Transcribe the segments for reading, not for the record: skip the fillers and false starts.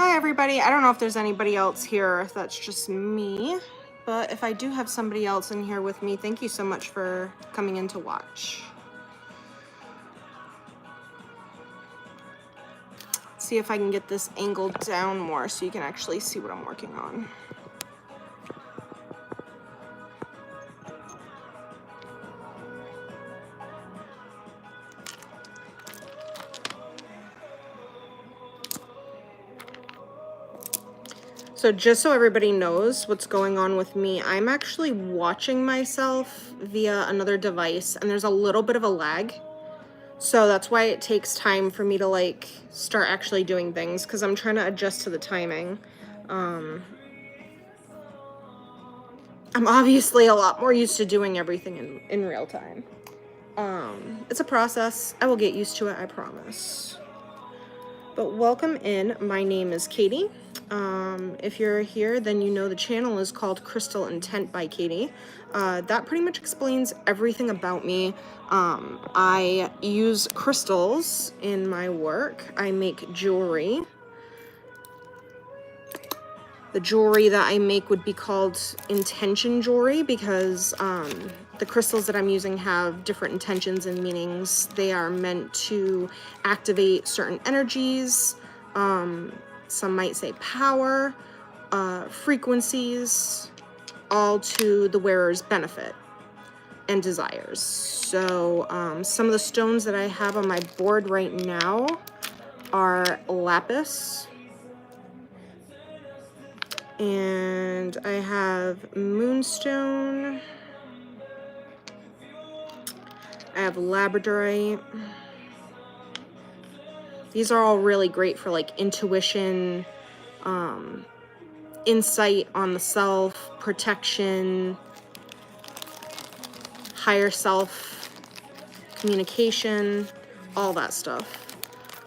Hi everybody. I don't know if there's anybody else here, if that's just me, but if I do have somebody else in here with me, thank you so much for coming in to watch. See if I can get this angled down more so you can actually see what I'm working on. So just so everybody knows what's going on with me, I'm actually watching myself via another device, and there's a little bit of a lag. So that's why it takes time for me to start actually doing things, because I'm trying to adjust to the timing. I'm obviously a lot more used to doing everything in real time. It's a process. I will get used to it, I promise. But welcome in. My name is Katie. If you're here, then you know the channel is called Crystal Intent by Katie. That pretty much explains everything about me. I use crystals in my work. I make jewelry. The jewelry that I make would be called intention jewelry because the crystals that I'm using have different intentions and meanings. They are meant to activate certain energies, some might say power, frequencies, all to the wearer's benefit and desires. So some of the stones that I have on my board right now are lapis, and I have moonstone, I have labradorite. These are all really great for like intuition, insight on the self, protection, higher self, communication, all that stuff.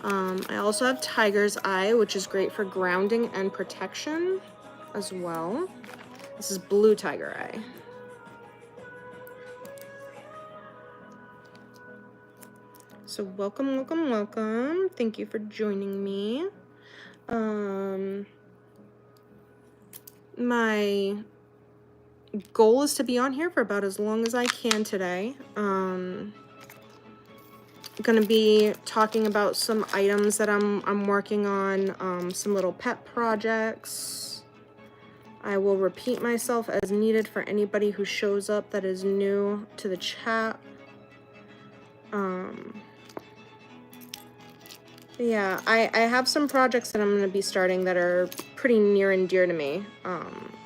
I also have tiger's eye, which is great for grounding and protection as well. This is blue tiger eye. So welcome, welcome, welcome. Thank you for joining me. My goal is to be on here for about as long as I can today. I'm gonna be talking about some items that I'm working on, some little pet projects. I will repeat myself as needed for anybody who shows up that is new to the chat. Yeah, I have some projects that I'm going to be starting that are pretty near and dear to me.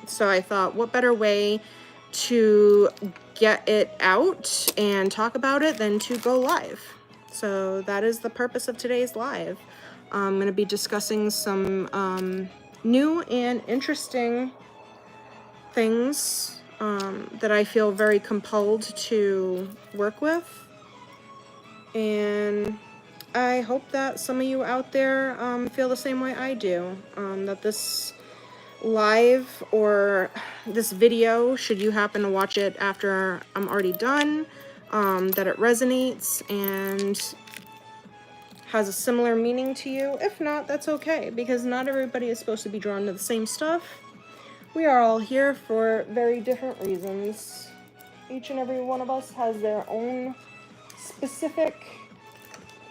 So I thought, what better way to get it out and talk about it than to go live? So that is the purpose of today's live. I'm going to be discussing some new and interesting things that I feel very compelled to work with. And I hope that some of you out there feel the same way I do, that this live or this video, should you happen to watch it after I'm already done, that it resonates and has a similar meaning to you. If not, that's okay, because not everybody is supposed to be drawn to the same stuff. We are all here for very different reasons. Each and every one of us has their own specific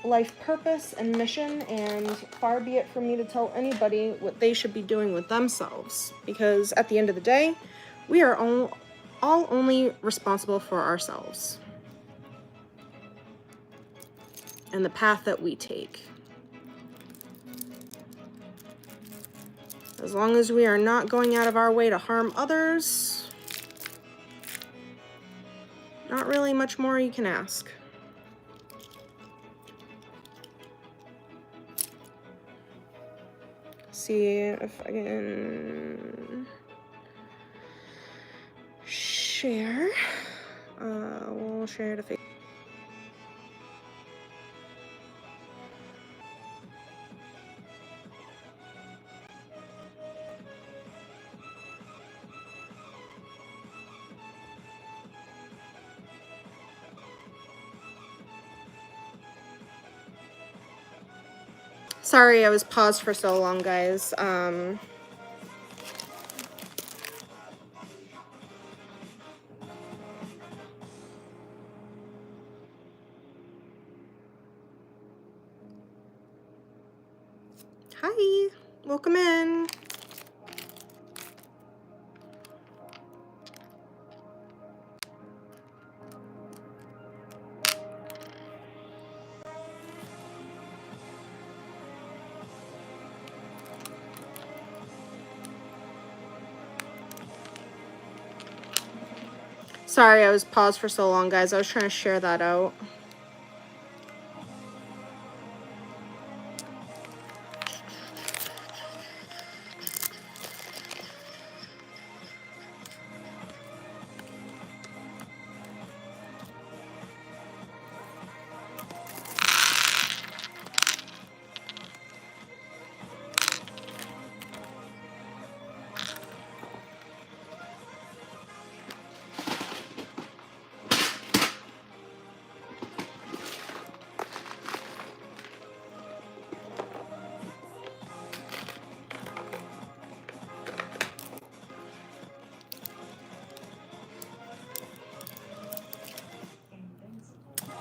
life purpose and mission, and far be it from me to tell anybody what they should be doing with themselves, because at the end of the day, we are all only responsible for ourselves and the path that we take. As long as we are not going out of our way to harm others, not really much more you can ask. See if I can share. We'll share to Facebook. Sorry I was paused for so long, guys. Hi, welcome in. Sorry I was paused for so long, guys. I was trying to share that out.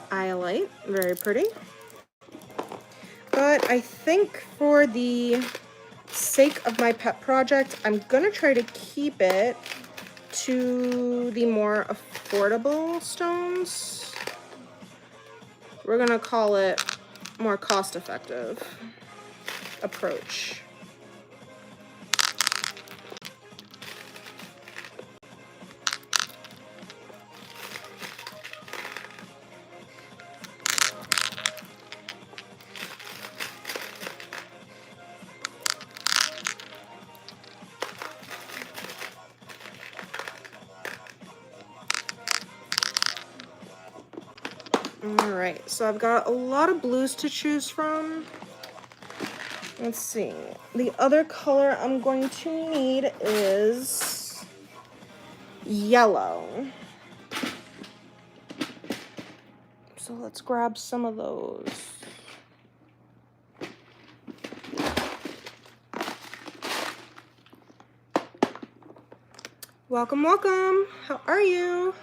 Iolite, very pretty. But I think for the sake of my pet project, I'm gonna try to keep it to the more affordable stones. We're gonna call it more cost-effective approach. Alright, so I've got a lot of blues to choose from. Let's see. The other color I'm going to need is yellow. So let's grab some of those. Welcome, welcome. How are you?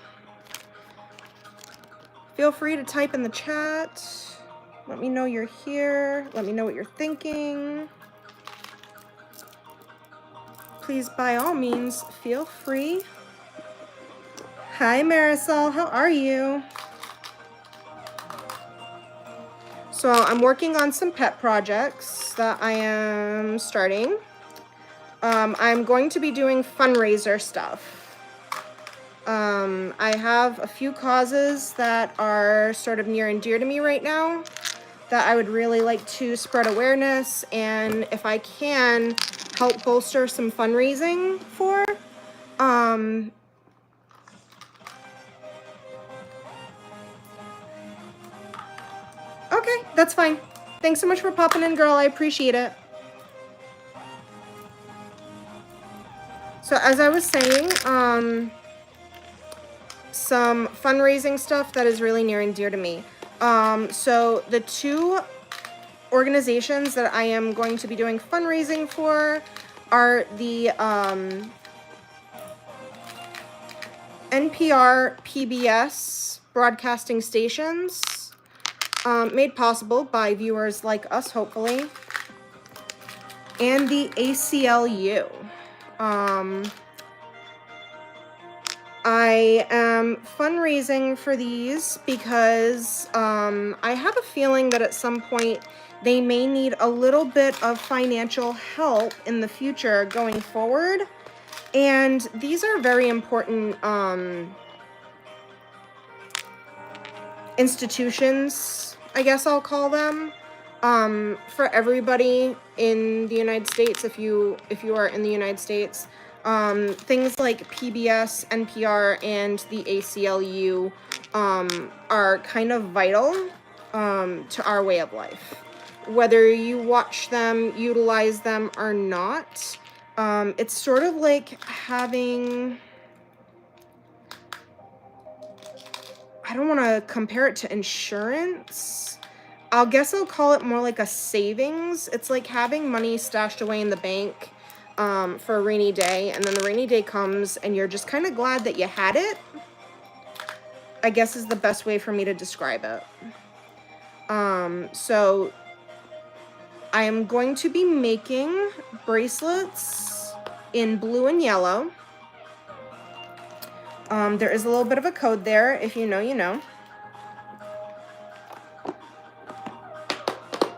Feel free to type in the chat. Let me know you're here. Let me know what you're thinking. Please, by all means, feel free. Hi, Marisol. How are you? So I'm working on some pet projects that I am starting. I'm going to be doing fundraiser stuff. I have a few causes that are sort of near and dear to me right now that I would really like to spread awareness and, if I can, help bolster some fundraising for. Okay, that's fine. Thanks so much for popping in, girl. I appreciate it. So as I was saying, some fundraising stuff that is really near and dear to me. So the two organizations that I am going to be doing fundraising for are the NPR PBS broadcasting stations, made possible by viewers like us, hopefully, and the ACLU. I am fundraising for these because I have a feeling that at some point they may need a little bit of financial help in the future going forward. And these are very important institutions, I guess I'll call them, for everybody in the United States, if you are in the United States. Things like PBS, NPR, and the ACLU are kind of vital to our way of life. Whether you watch them, utilize them, or not, it's sort of like having... I don't want to compare it to insurance. I'll guess I'll call it more like a savings. It's like having money stashed away in the bank for a rainy day, and then the rainy day comes and you're just kind of glad that you had it, I guess is the best way for me to describe it. So I am going to be making bracelets in blue and yellow. There is a little bit of a code there. If you know, you know.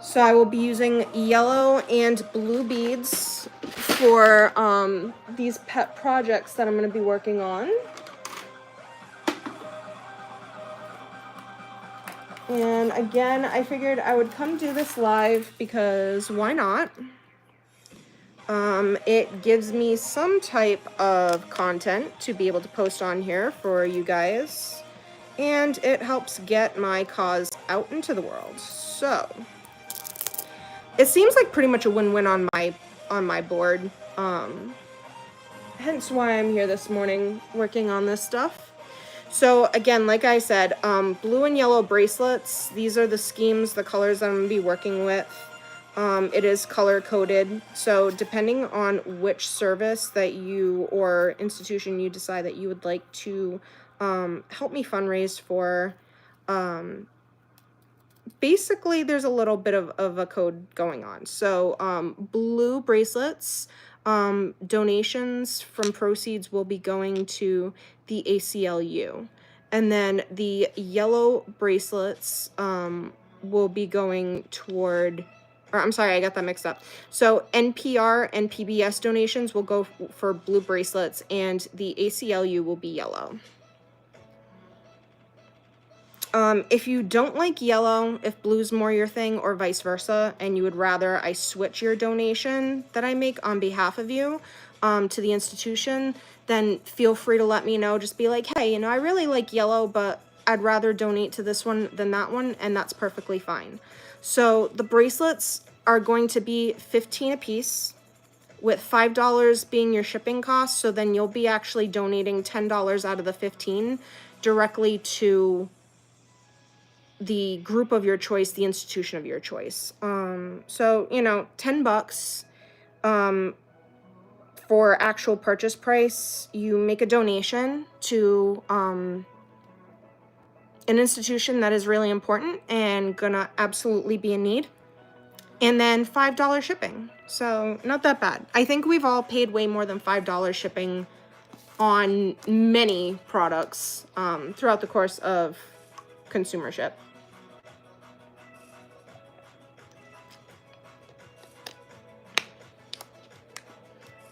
So I will be using yellow and blue beads for these pet projects that I'm going to be working on. And again, I figured I would come do this live because why not? It gives me some type of content to be able to post on here for you guys. And it helps get my cause out into the world. So it seems like pretty much a win-win on my board. Hence why I'm here this morning working on this stuff. So again, like I said, blue and yellow bracelets. These are the schemes, the colors that I'm gonna be working with. It is color coded. So depending on which service that you or institution you decide that you would like to help me fundraise for, basically there's a little bit of a code going on. So blue bracelets, donations from proceeds will be going to the ACLU. And then the yellow bracelets will be going toward, or I'm sorry, I got that mixed up. So NPR and PBS donations will go for blue bracelets, and the ACLU will be yellow. If you don't like yellow, if blue's more your thing or vice versa, and you would rather I switch your donation that I make on behalf of you to the institution, then feel free to let me know. Just be like, hey, you know, I really like yellow, but I'd rather donate to this one than that one, and that's perfectly fine. So the bracelets are going to be $15 a piece, with $5 being your shipping cost. So then you'll be actually donating $10 out of the 15 directly to the group of your choice, the institution of your choice. So, you know, $10 for actual purchase price. You make a donation to an institution that is really important and gonna absolutely be in need. And then $5 shipping. So not that bad. I think we've all paid way more than $5 shipping on many products throughout the course of consumership.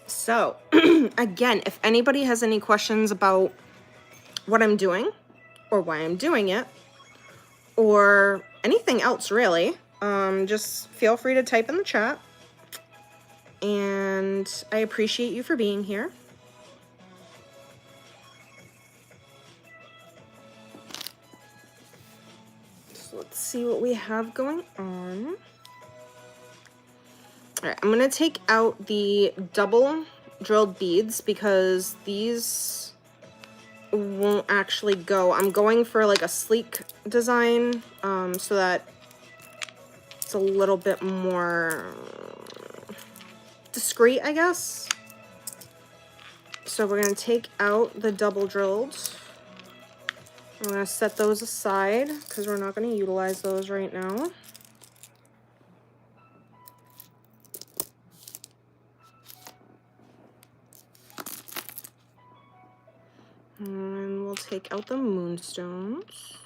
So again, if anybody has any questions about what I'm doing or why I'm doing it or anything else really, just feel free to type in the chat. And I appreciate you for being here. So let's see what we have going on. All right, I'm gonna take out the double drilled beads because these won't actually go. I'm going for like a sleek design so that it's a little bit more discreet, I guess. So we're gonna take out the double drilled. I'm gonna set those aside because we're not gonna utilize those right now. And we'll take out the moonstones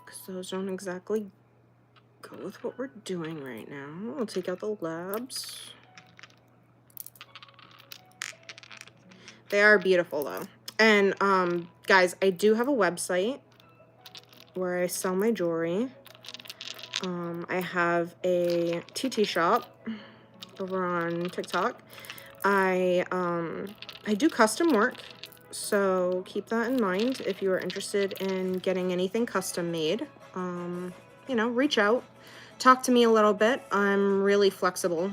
because those don't exactly go with what we're doing right now. We'll take out the labs. They are beautiful though. And guys, I do have a website where I sell my jewelry. I have a TT shop over on TikTok. I do custom work. So keep that in mind if you are interested in getting anything custom made. You know, reach out, talk to me a little bit. I'm really flexible,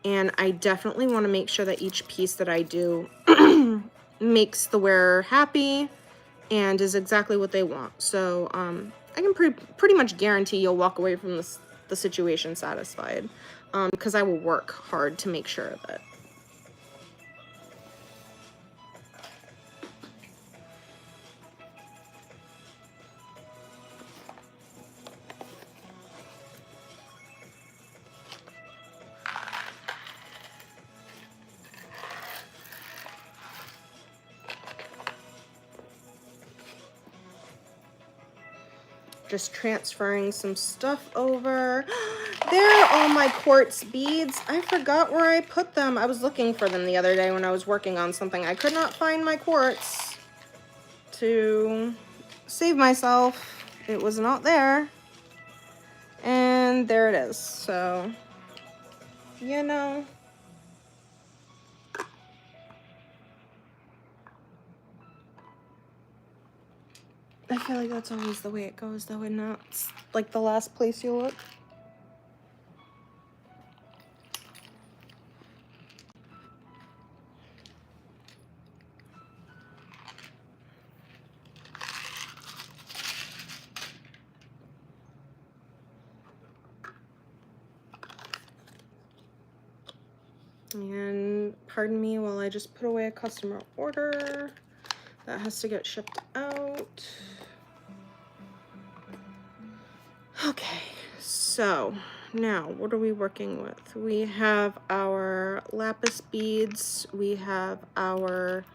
and I definitely want to make sure that each piece that I do makes the wearer happy and is exactly what they want. So I can pretty much guarantee you'll walk away from the situation satisfied, because I will work hard to make sure of it. Just transferring some stuff over. There are all my quartz beads. I forgot where I put them. I was looking for them the other day when I was working on something. I could not find my quartz to save myself. It was not there. And there it is. So, you know. I feel like that's always the way it goes, though, and not like the last place you look. And pardon me while I just put away a customer order that has to get shipped out. Okay, so now what are we working with? We have our lapis beads, we have our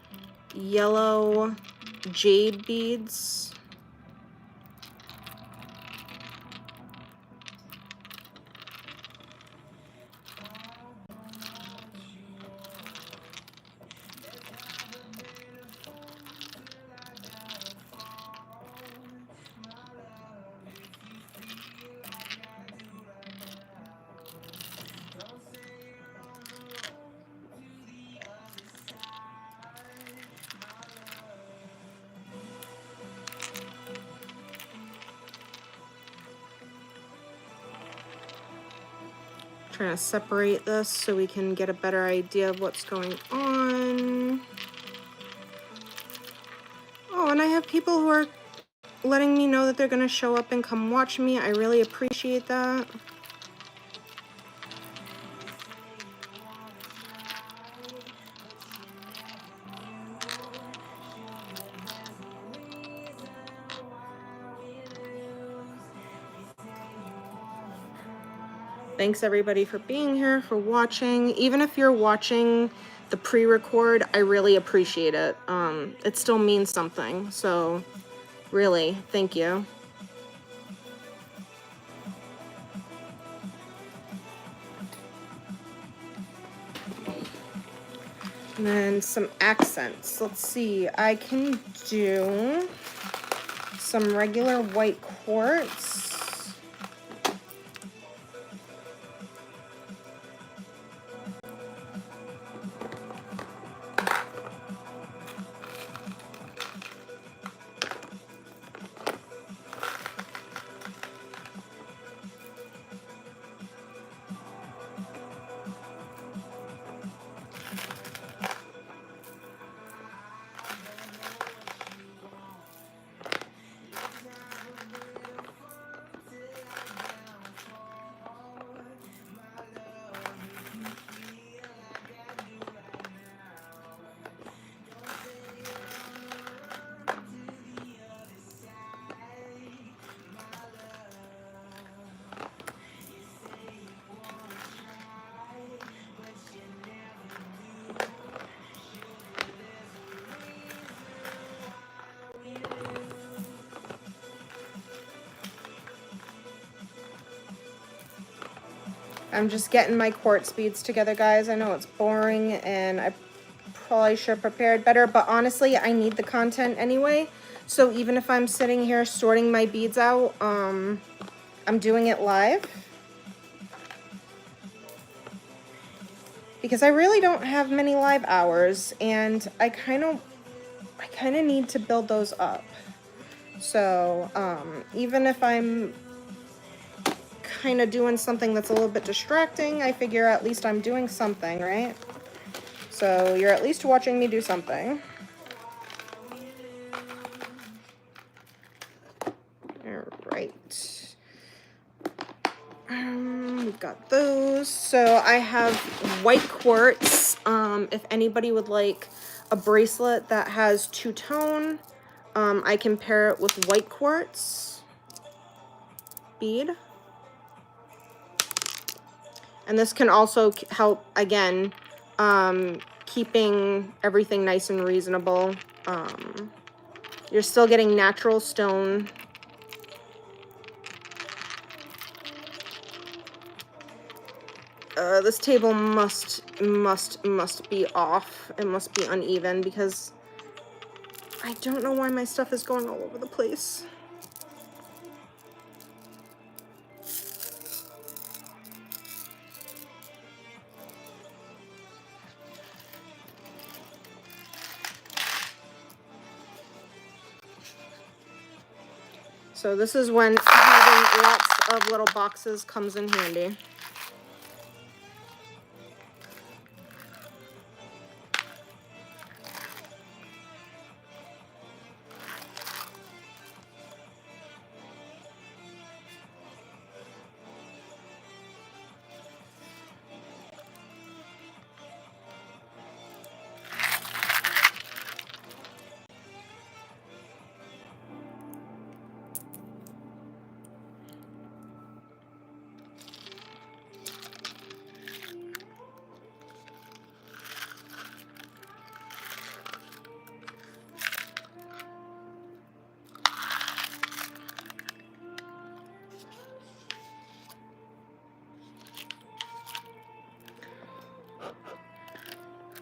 yellow jade beads. Trying to separate this so we can get a better idea of what's going on. Oh, and I have people who are letting me know that they're going to show up and come watch me. I really appreciate that. Thanks everybody for being here, for watching. Even if you're watching the pre-record, I really appreciate it. It still means something, so really, thank you. And then some accents. Let's see, I can do some regular white quartz. I'm just getting my quartz beads together, guys. I know it's boring and I probably should have prepared better, but honestly, I need the content anyway. So even if I'm sitting here sorting my beads out, I'm doing it live. Because I really don't have many live hours and I kind of need to build those up. So even if I'm kind of doing something that's a little bit distracting, I figure at least I'm doing something, right? So you're at least watching me do something. All got those. So I have white quartz. If anybody would like a bracelet that has two-tone, I can pair it with white quartz bead. And this can also help, again, keeping everything nice and reasonable. You're still getting natural stone. This table must be off. It must be uneven because I don't know why my stuff is going all over the place. So this is when having lots of little boxes comes in handy.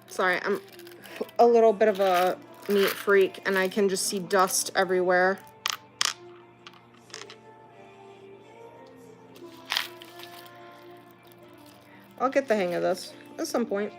Sorry, I'm a little bit of a neat freak and I can just see dust everywhere. I'll get the hang of this at some point.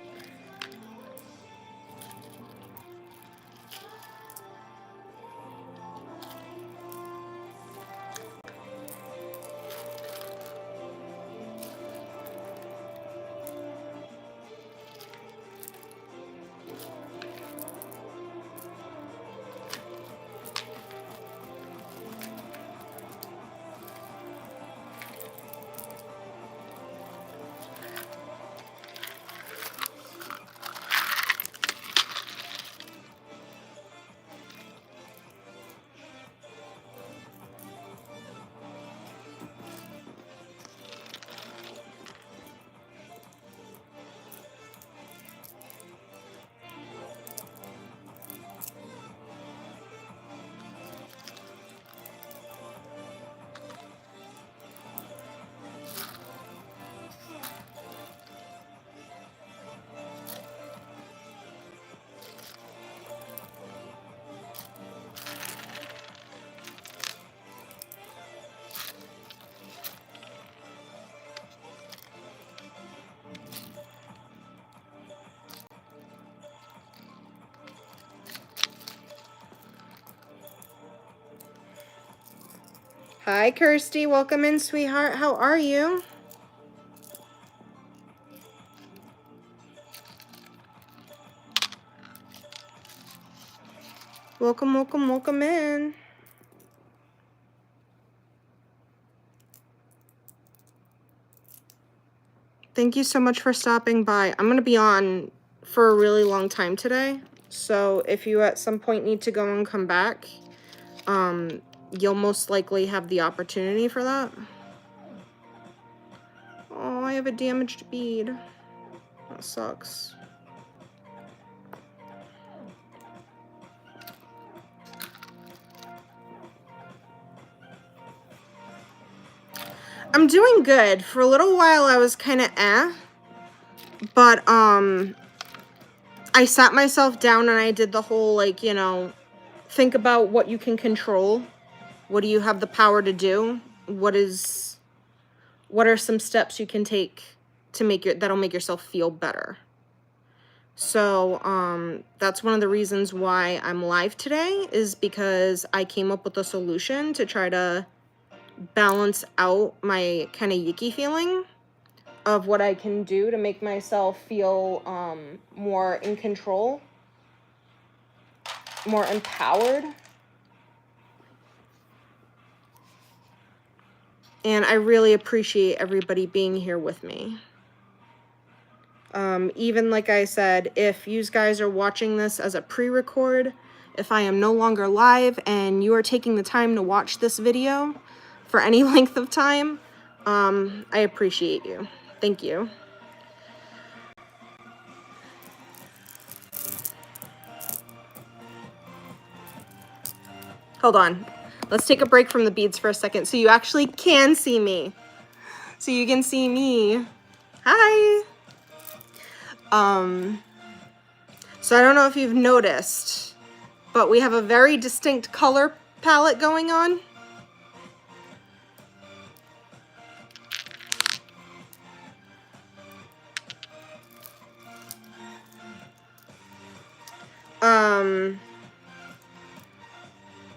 Hi, Kirsty. Welcome in, sweetheart. How are you? Welcome, welcome, welcome in. Thank you so much for stopping by. I'm going to be on for a really long time today. So if you at some point need to go and come back, you'll most likely have the opportunity for that. Oh, I have a damaged bead. That sucks. I'm doing good. For a little while I was kind of but I sat myself down and I did the whole, like, you know, think about what you can control. What do you have the power to do? What are some steps you can take to that'll make yourself feel better? So that's one of the reasons why I'm live today, is because I came up with a solution to try to balance out my kind of yucky feeling of what I can do to make myself feel more in control, more empowered. And I really appreciate everybody being here with me. Even like I said, if you guys are watching this as a pre-record, if I am no longer live and you are taking the time to watch this video for any length of time, I appreciate you. Thank you. Hold on. Let's take a break from the beads for a second so you actually can see me. So you can see me. Hi. So I don't know if you've noticed, but we have a very distinct color palette going on.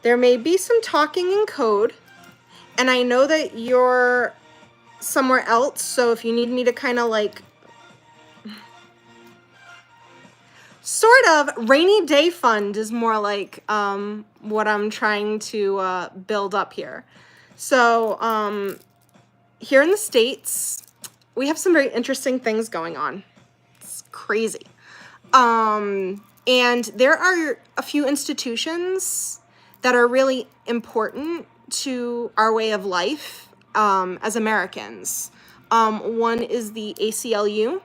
There may be some talking in code, and I know that you're somewhere else, so if you need me to kind of like sort of rainy day fund is more like what I'm trying to build up here. So here in the States, we have some very interesting things going on. It's crazy. And there are a few institutions that are really important to our way of life as Americans. One is the ACLU,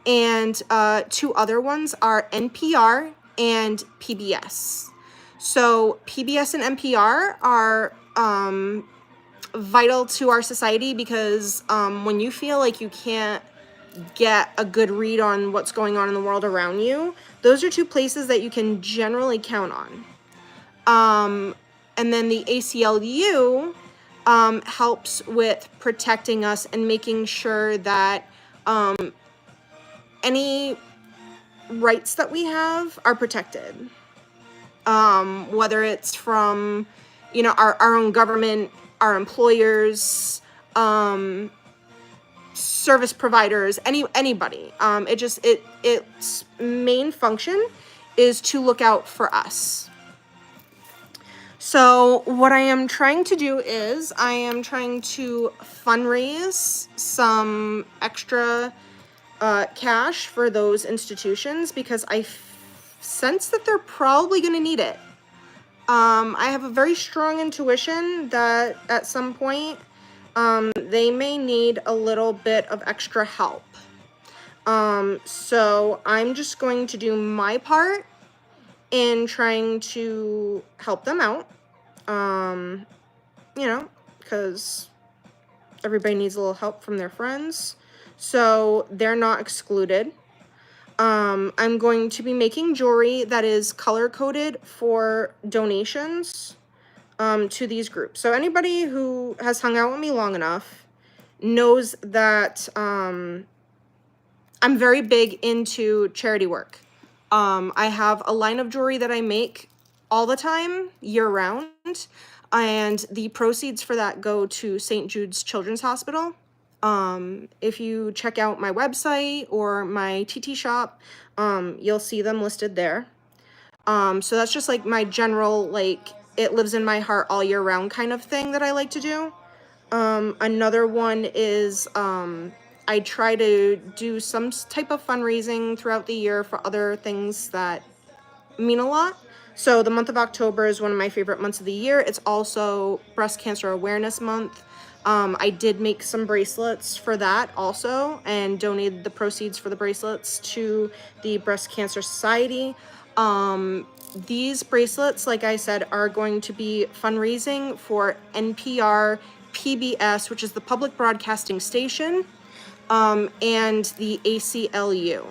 and two other ones are NPR and PBS. So PBS and NPR are vital to our society because when you feel like you can't get a good read on what's going on in the world around you, those are two places that you can generally count on. And then the ACLU helps with protecting us and making sure that any rights that we have are protected. Whether it's from, you know, our own government, our employers, service providers, anybody. Its main function is to look out for us. So what I am trying to do is I am trying to fundraise some extra cash for those institutions because I sense that they're probably going to need it. I have a very strong intuition that at some point they may need a little bit of extra help. So I'm just going to do my part in trying to help them out, you know, because everybody needs a little help from their friends, so they're not excluded. I'm going to be making jewelry that is color-coded for donations to these groups. So anybody who has hung out with me long enough knows that I'm very big into charity work. I have a line of jewelry that I make all the time, year-round, and the proceeds for that go to St. Jude's Children's Hospital. If you check out my website or my TT shop, you'll see them listed there. So that's just like my general, like, it lives in my heart all year round kind of thing that I like to do. Another one is, I try to do some type of fundraising throughout the year for other things that mean a lot. So the month of October is one of my favorite months of the year. It's also Breast Cancer Awareness Month. I did make some bracelets for that also and donated the proceeds for the bracelets to the Breast Cancer Society. These bracelets, like I said, are going to be fundraising for NPR, PBS, which is the public broadcasting station, and the ACLU,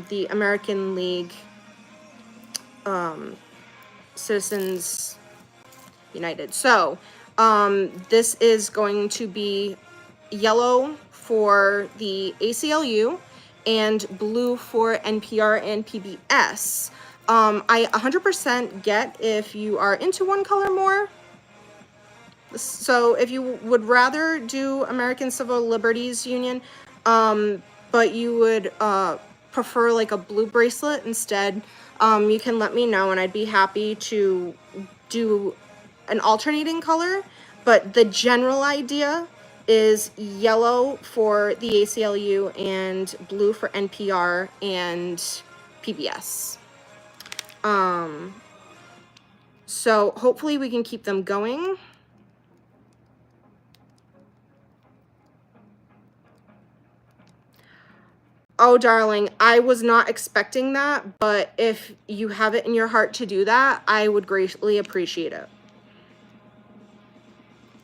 the American League Citizens United. So this is going to be yellow for the ACLU and blue for NPR and PBS. I 100% get if you are into one color more. So if you would rather do American Civil Liberties Union, but you would prefer like a blue bracelet instead, you can let me know and I'd be happy to do an alternating color. But the general idea is yellow for the ACLU and blue for NPR and PBS. So hopefully we can keep them going. Oh, darling, I was not expecting that, but if you have it in your heart to do that, I would greatly appreciate it.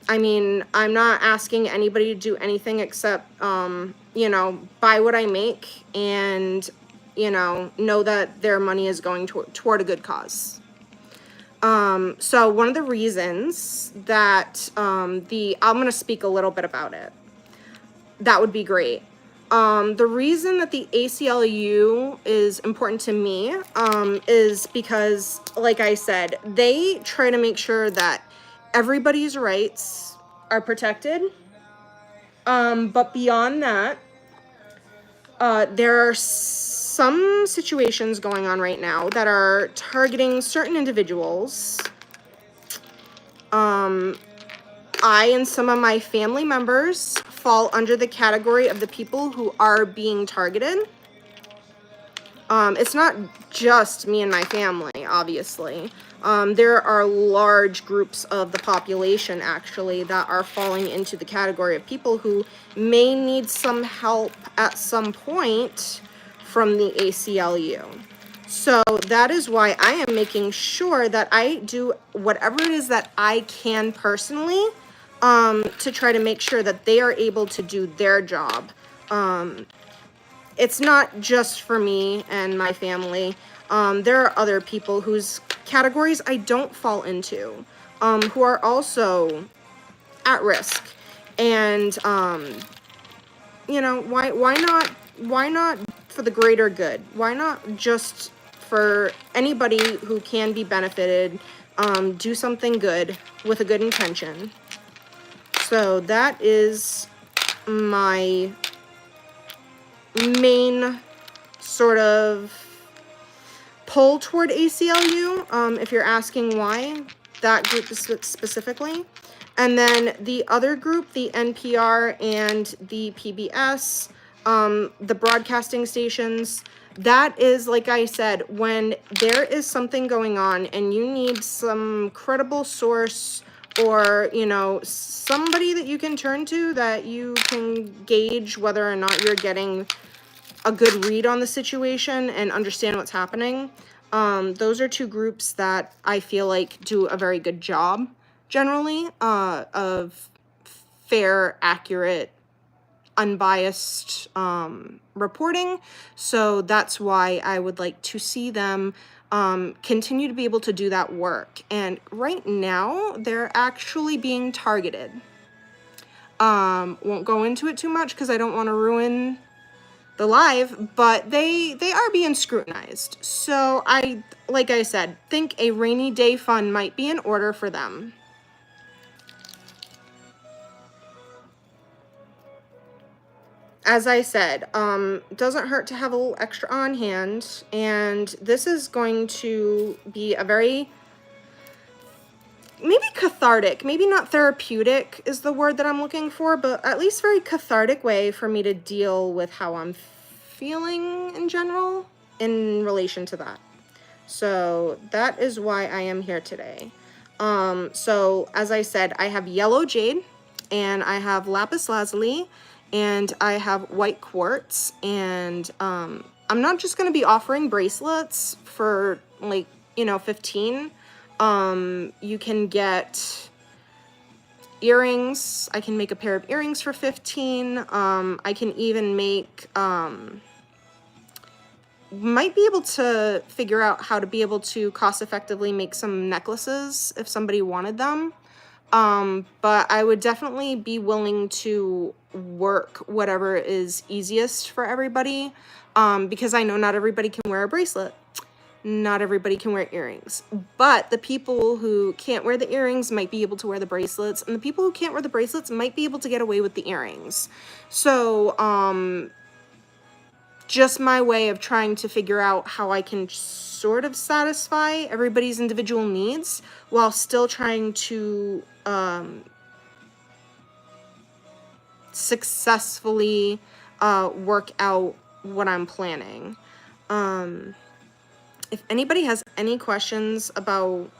I mean, I'm not asking anybody to do anything except, you know, buy what I make and, you know that their money is going toward a good cause. So one of the reasons that I'm going to speak a little bit about it. That would be great. The reason that the ACLU is important to me is because, like I said, they try to make sure that everybody's rights are protected. But beyond that, there are some situations going on right now that are targeting certain individuals. I and some of my family members fall under the category of the people who are being targeted. It's not just me and my family, obviously. There are large groups of the population, actually, that are falling into the category of people who may need some help at some point from the ACLU. So that is why I am making sure that I do whatever it is that I can personally to try to make sure that they are able to do their job. It's not just for me and my family. There are other people whose categories I don't fall into, who are also at risk. And, you know, why not for the greater good? Why not just for anybody who can be benefited, do something good with a good intention? So that is my main sort of pull toward ACLU, if you're asking why, that group specifically. And then the other group, the NPR and the PBS, the broadcasting stations, that is, like I said, when there is something going on and you need some credible source or, you know, somebody that you can turn to that you can gauge whether or not you're getting a good read on the situation and understand what's happening. Those are two groups that I feel like do a very good job, generally, of fair, accurate, unbiased reporting. So that's why I would like to see them continue to be able to do that work. And right now, they're actually being targeted. Won't go into it too much because I don't want to ruin the live, but they are being scrutinized. So I, like I said, think a rainy day fund might be in order for them. As I said, doesn't hurt to have a little extra on hand, and this is going to be a very, maybe cathartic, maybe not therapeutic is the word that I'm looking for, but at least very cathartic way for me to deal with how I'm feeling in general in relation to that. So that is why I am here today. So as I said, I have yellow jade and I have lapis lazuli and I have white quartz, and I'm not just going to be offering bracelets for, like, you know, 15. You can get earrings. I can make a pair of earrings for 15. I can even make, might be able to figure out how to be able to cost effectively make some necklaces if somebody wanted them. But I would definitely be willing to work whatever is easiest for everybody, because I know not everybody can wear a bracelet. Not everybody can wear earrings, but the people who can't wear the earrings might be able to wear the bracelets, and the people who can't wear the bracelets might be able to get away with the earrings. So, just my way of trying to figure out how I can sort of satisfy everybody's individual needs while still trying to successfully work out what I'm planning. If anybody has any questions about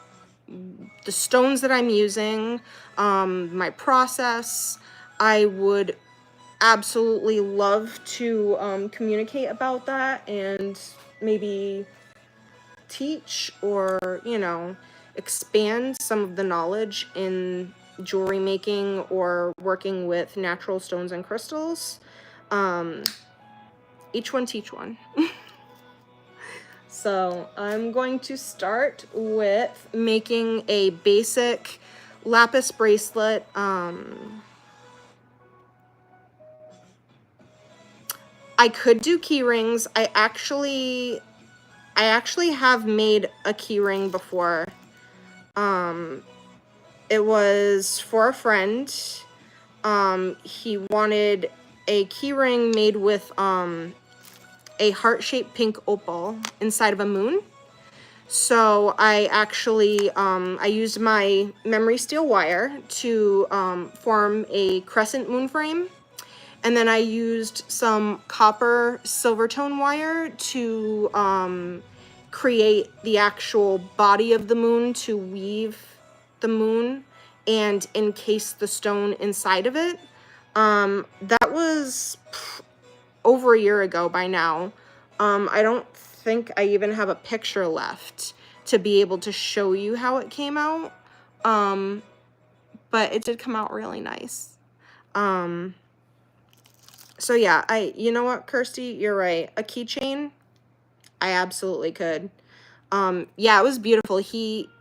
the stones that I'm using, my process, I would absolutely love to communicate about that and maybe teach or, you know, expand some of the knowledge in jewelry making or working with natural stones and crystals. Each one teach one. So I'm going to start with making a basic lapis bracelet. I could do key rings. I actually have made a key ring before. It was for a friend. He wanted a key ring made with a heart-shaped pink opal inside of a moon. So I actually, I used my memory steel wire to form a crescent moon frame. And then I used some copper silver tone wire to create the actual body of the moon, to weave the moon and encase the stone inside of it. That was over a year ago by now. I don't think I even have a picture left to be able to show you how it came out. But it did come out really nice. So yeah, you know what, Kirsty, you're right. A keychain, I absolutely could. Yeah, it was beautiful.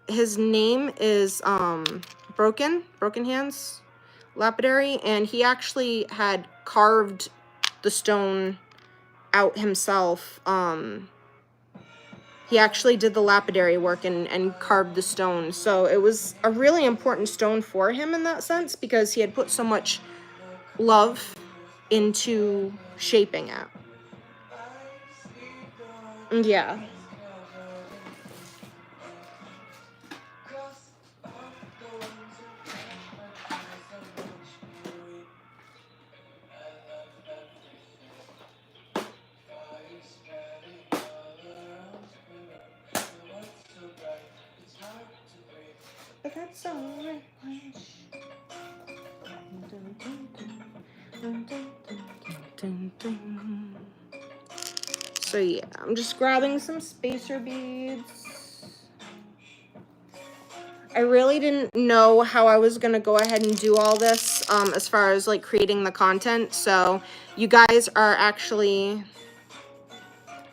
His name is Broken Hands Lapidary, and he actually had carved the stone out himself. He actually did the lapidary work and carved the stone. So it was a really important stone for him in that sense, because he had put so much love into shaping it. Yeah. But that's alright. So yeah, I'm just grabbing some spacer beads. I really didn't know how I was gonna go ahead and do all this as far as like creating the content. So you guys are actually,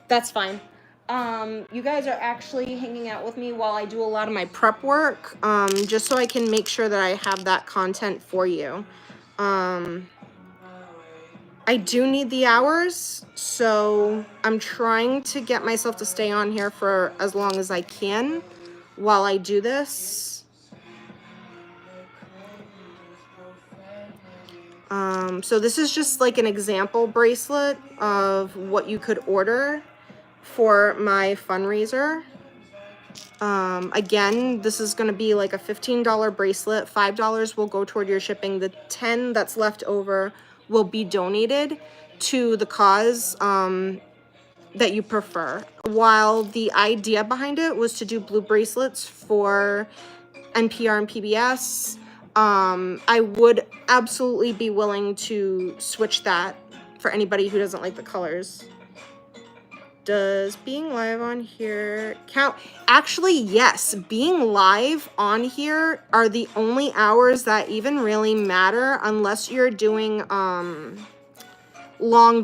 that's fine. You guys are actually hanging out with me while I do a lot of my prep work, just so I can make sure that I have that content for you. I do need the hours, so I'm trying to get myself to stay on here for as long as I can while I do this. So this is just like an example bracelet of what you could order for my fundraiser. Again, this is going to be like a $15 bracelet. $5 will go toward your shipping. The $10 that's left over will be donated to the cause that you prefer. While the idea behind it was to do blue bracelets for NPR and PBS, I would absolutely be willing to switch that for anybody who doesn't like the colors. Does being live on here count? Actually, yes. Being live on here are the only hours that even really matter, unless you're doing long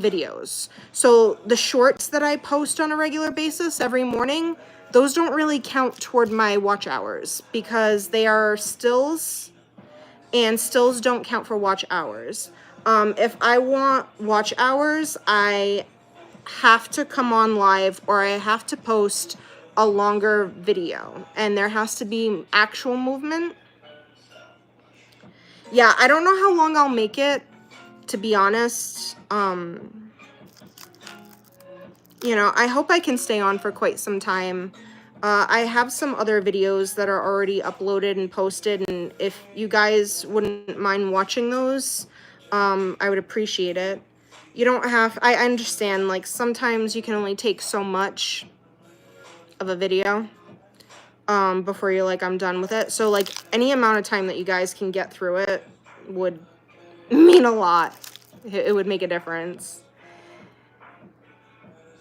videos. So the shorts that I post on a regular basis every morning, those don't really count toward my watch hours because they are stills, and stills don't count for watch hours. If I want watch hours, I have to come on live, or I have to post a longer video, and there has to be actual movement. Yeah, I don't know how long I'll make it, to be honest. You know, I hope I can stay on for quite some time. I have some other videos that are already uploaded and posted, and if you guys wouldn't mind watching those, I would appreciate it. You don't have, I understand, like, sometimes you can only take so much of a video before you're like, I'm done with it. So, like, any amount of time that you guys can get through it would mean a lot. It would make a difference.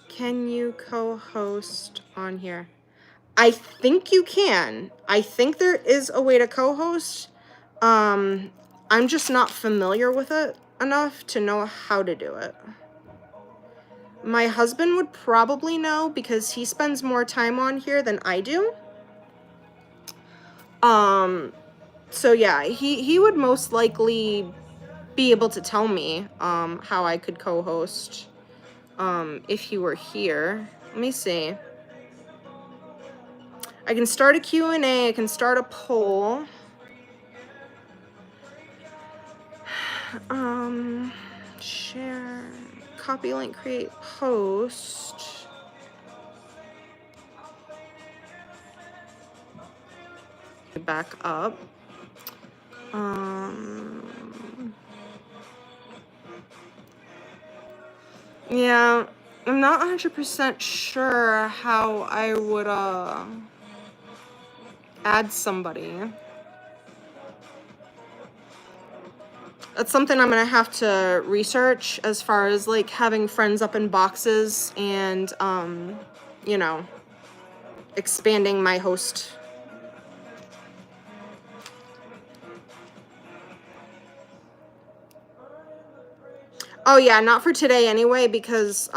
Can you co-host on here? I think you can. I think there is a way to co-host. I'm just not familiar with it enough to know how to do it. My husband would probably know because he spends more time on here than I do. So yeah, he would most likely be able to tell me how I could co-host if he were here. Let me see. I can start a Q&A, I can start a poll. Share, copy link, create post. Back up. Yeah, I'm not 100% sure how I would add somebody. That's something I'm gonna have to research as far as like having friends up in boxes and you know, expanding my host. Oh yeah, not for today anyway, because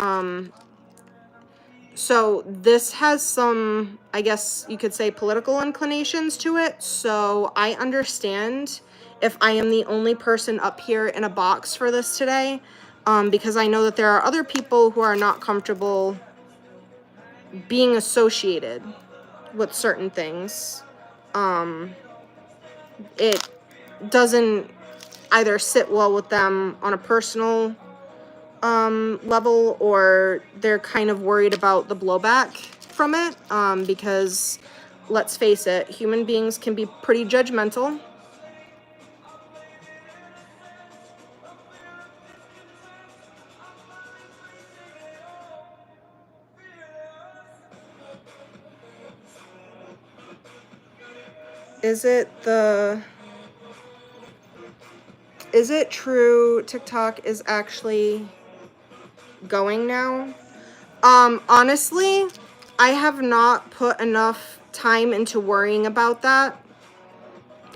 so this has some, I guess you could say, political inclinations to it. So I understand if I am the only person up here in a box for this today, because I know that there are other people who are not comfortable being associated with certain things. It doesn't either sit well with them on a personal level, or they're kind of worried about the blowback from it, because let's face it, human beings can be pretty judgmental. Is it true TikTok is actually going now? Honestly, I have not put enough time into worrying about that.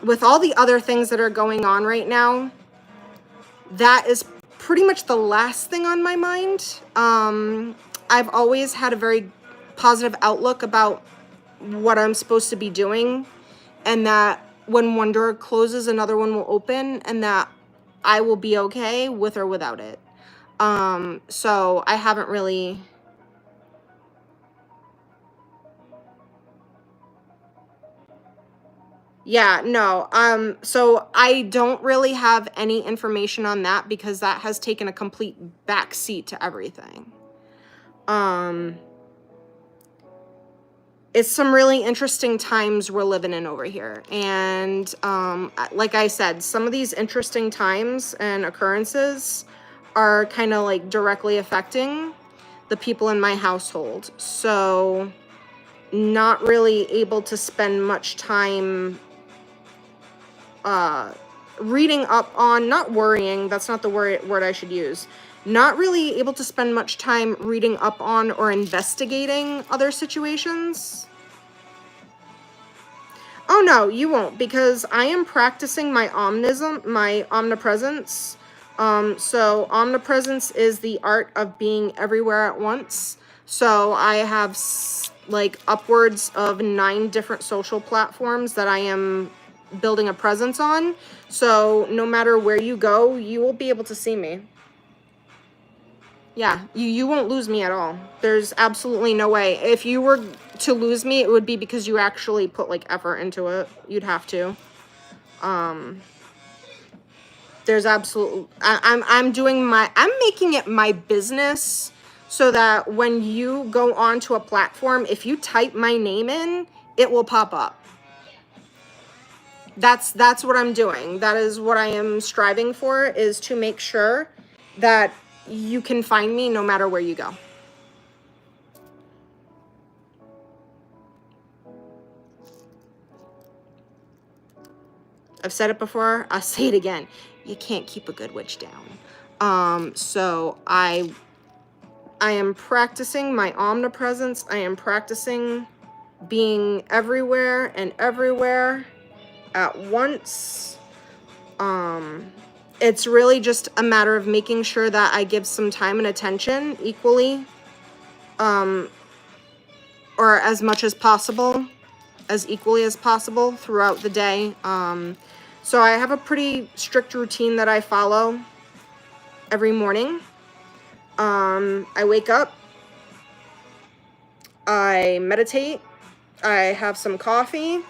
With all the other things that are going on right now, that is pretty much the last thing on my mind. I've always had a very positive outlook about what I'm supposed to be doing, and that when one door closes, another one will open, and that I will be okay with or without it. So I haven't really... Yeah, no. So I don't really have any information on that because that has taken a complete backseat to everything. It's some really interesting times we're living in over here. And like I said, some of these interesting times and occurrences are kind of like directly affecting the people in my household. So not really able to spend much time reading up on, not worrying, that's not the word I should use, not really able to spend much time reading up on or investigating other situations. Oh no, you won't, because I am practicing my omnipresence. So omnipresence is the art of being everywhere at once. So I have like upwards of 9 different social platforms that I am building a presence on. So no matter where you go, you will be able to see me. Yeah, you won't lose me at all. There's absolutely no way. If you were to lose me, it would be because you actually put like effort into it. You'd have to. There's absolutely, I'm making it my business so that when you go onto a platform, if you type my name in, it will pop up. That's what I'm doing. That is what I am striving for, is to make sure that you can find me no matter where you go. I've said it before, I'll say it again. You can't keep a good witch down. So I am practicing my omnipresence. I am practicing being everywhere and everywhere at once. It's really just a matter of making sure that I give some time and attention equally, or as much as possible, as equally as possible throughout the day. So I have a pretty strict routine that I follow every morning. I wake up, I meditate, I have some coffee.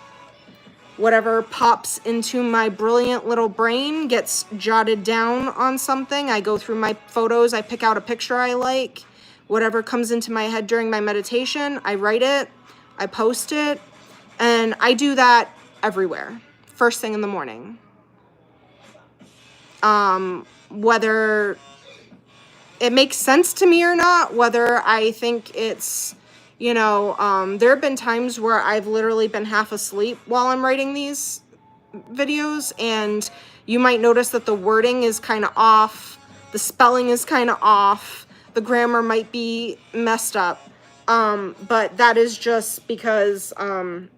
Whatever pops into my brilliant little brain gets jotted down on something. I go through my photos, I pick out a picture I like. Whatever comes into my head during my meditation, I write it, I post it, and I do that everywhere, first thing in the morning. Whether it makes sense to me or not, whether I think it's, you know, there have been times where I've literally been half asleep while I'm writing these videos, and you might notice that the wording is kind of off, the spelling is kind of off, the grammar might be messed up, but that is just because I'm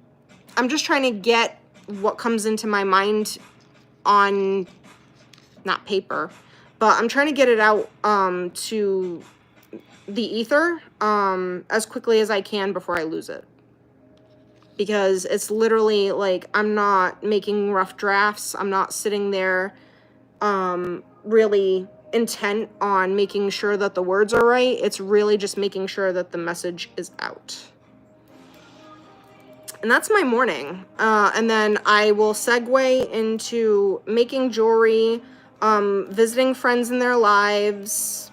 just trying to get what comes into my mind on, not paper, but I'm trying to get it out to the ether as quickly as I can before I lose it. Because it's literally like, I'm not making rough drafts. I'm not sitting there really intent on making sure that the words are right. It's really just making sure that the message is out. And that's my morning. And then I will segue into making jewelry, visiting friends in their lives,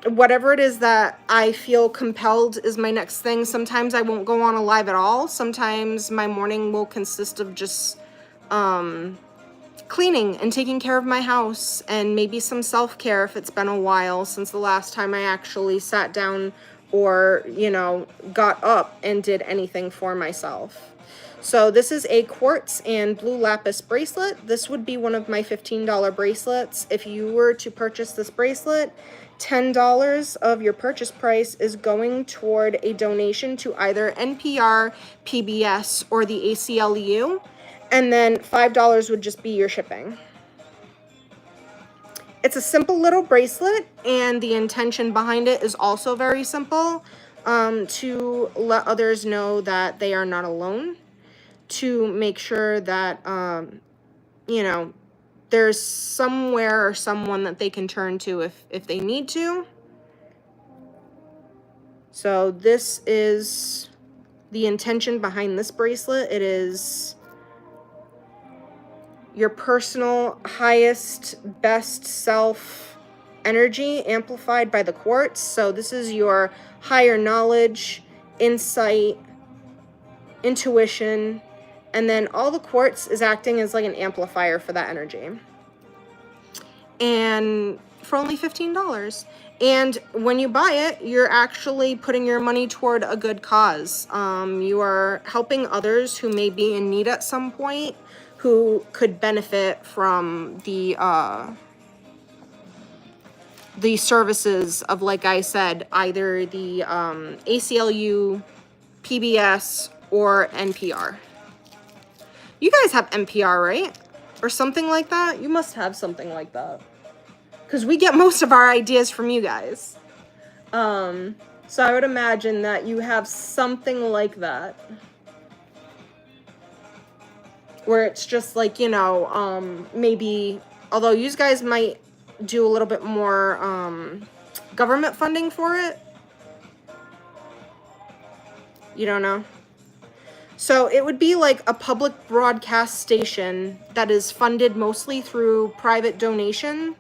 whatever it is that I feel compelled is my next thing. Sometimes I won't go on a live at all. Sometimes my morning will consist of just cleaning and taking care of my house, and maybe some self-care if it's been a while since the last time I actually sat down or, you know, got up and did anything for myself. So this is a quartz and blue lapis bracelet. This would be one of my $15 bracelets. If you were to purchase this bracelet, $10 of your purchase price is going toward a donation to either NPR, PBS, or the ACLU, and then $5 would just be your shipping. It's a simple little bracelet, and the intention behind it is also very simple, to let others know that they are not alone, to make sure that, you know, there's somewhere or someone that they can turn to if they need to. So this is the intention behind this bracelet. It is your personal highest, best self energy amplified by the quartz. So this is your higher knowledge, insight, intuition, and then all the quartz is acting as like an amplifier for that energy. And for only $15. And when you buy it, you're actually putting your money toward a good cause. You are helping others who may be in need at some point, who could benefit from the services of, like I said, either the ACLU, PBS, or NPR. You guys have NPR, right? Or something like that? You must have something like that, because we get most of our ideas from you guys. So I would imagine that you have something like that, where it's just like, you know, maybe, although you guys might do a little bit more government funding for it. You don't know? So it would be like a public broadcast station that is funded mostly through private donation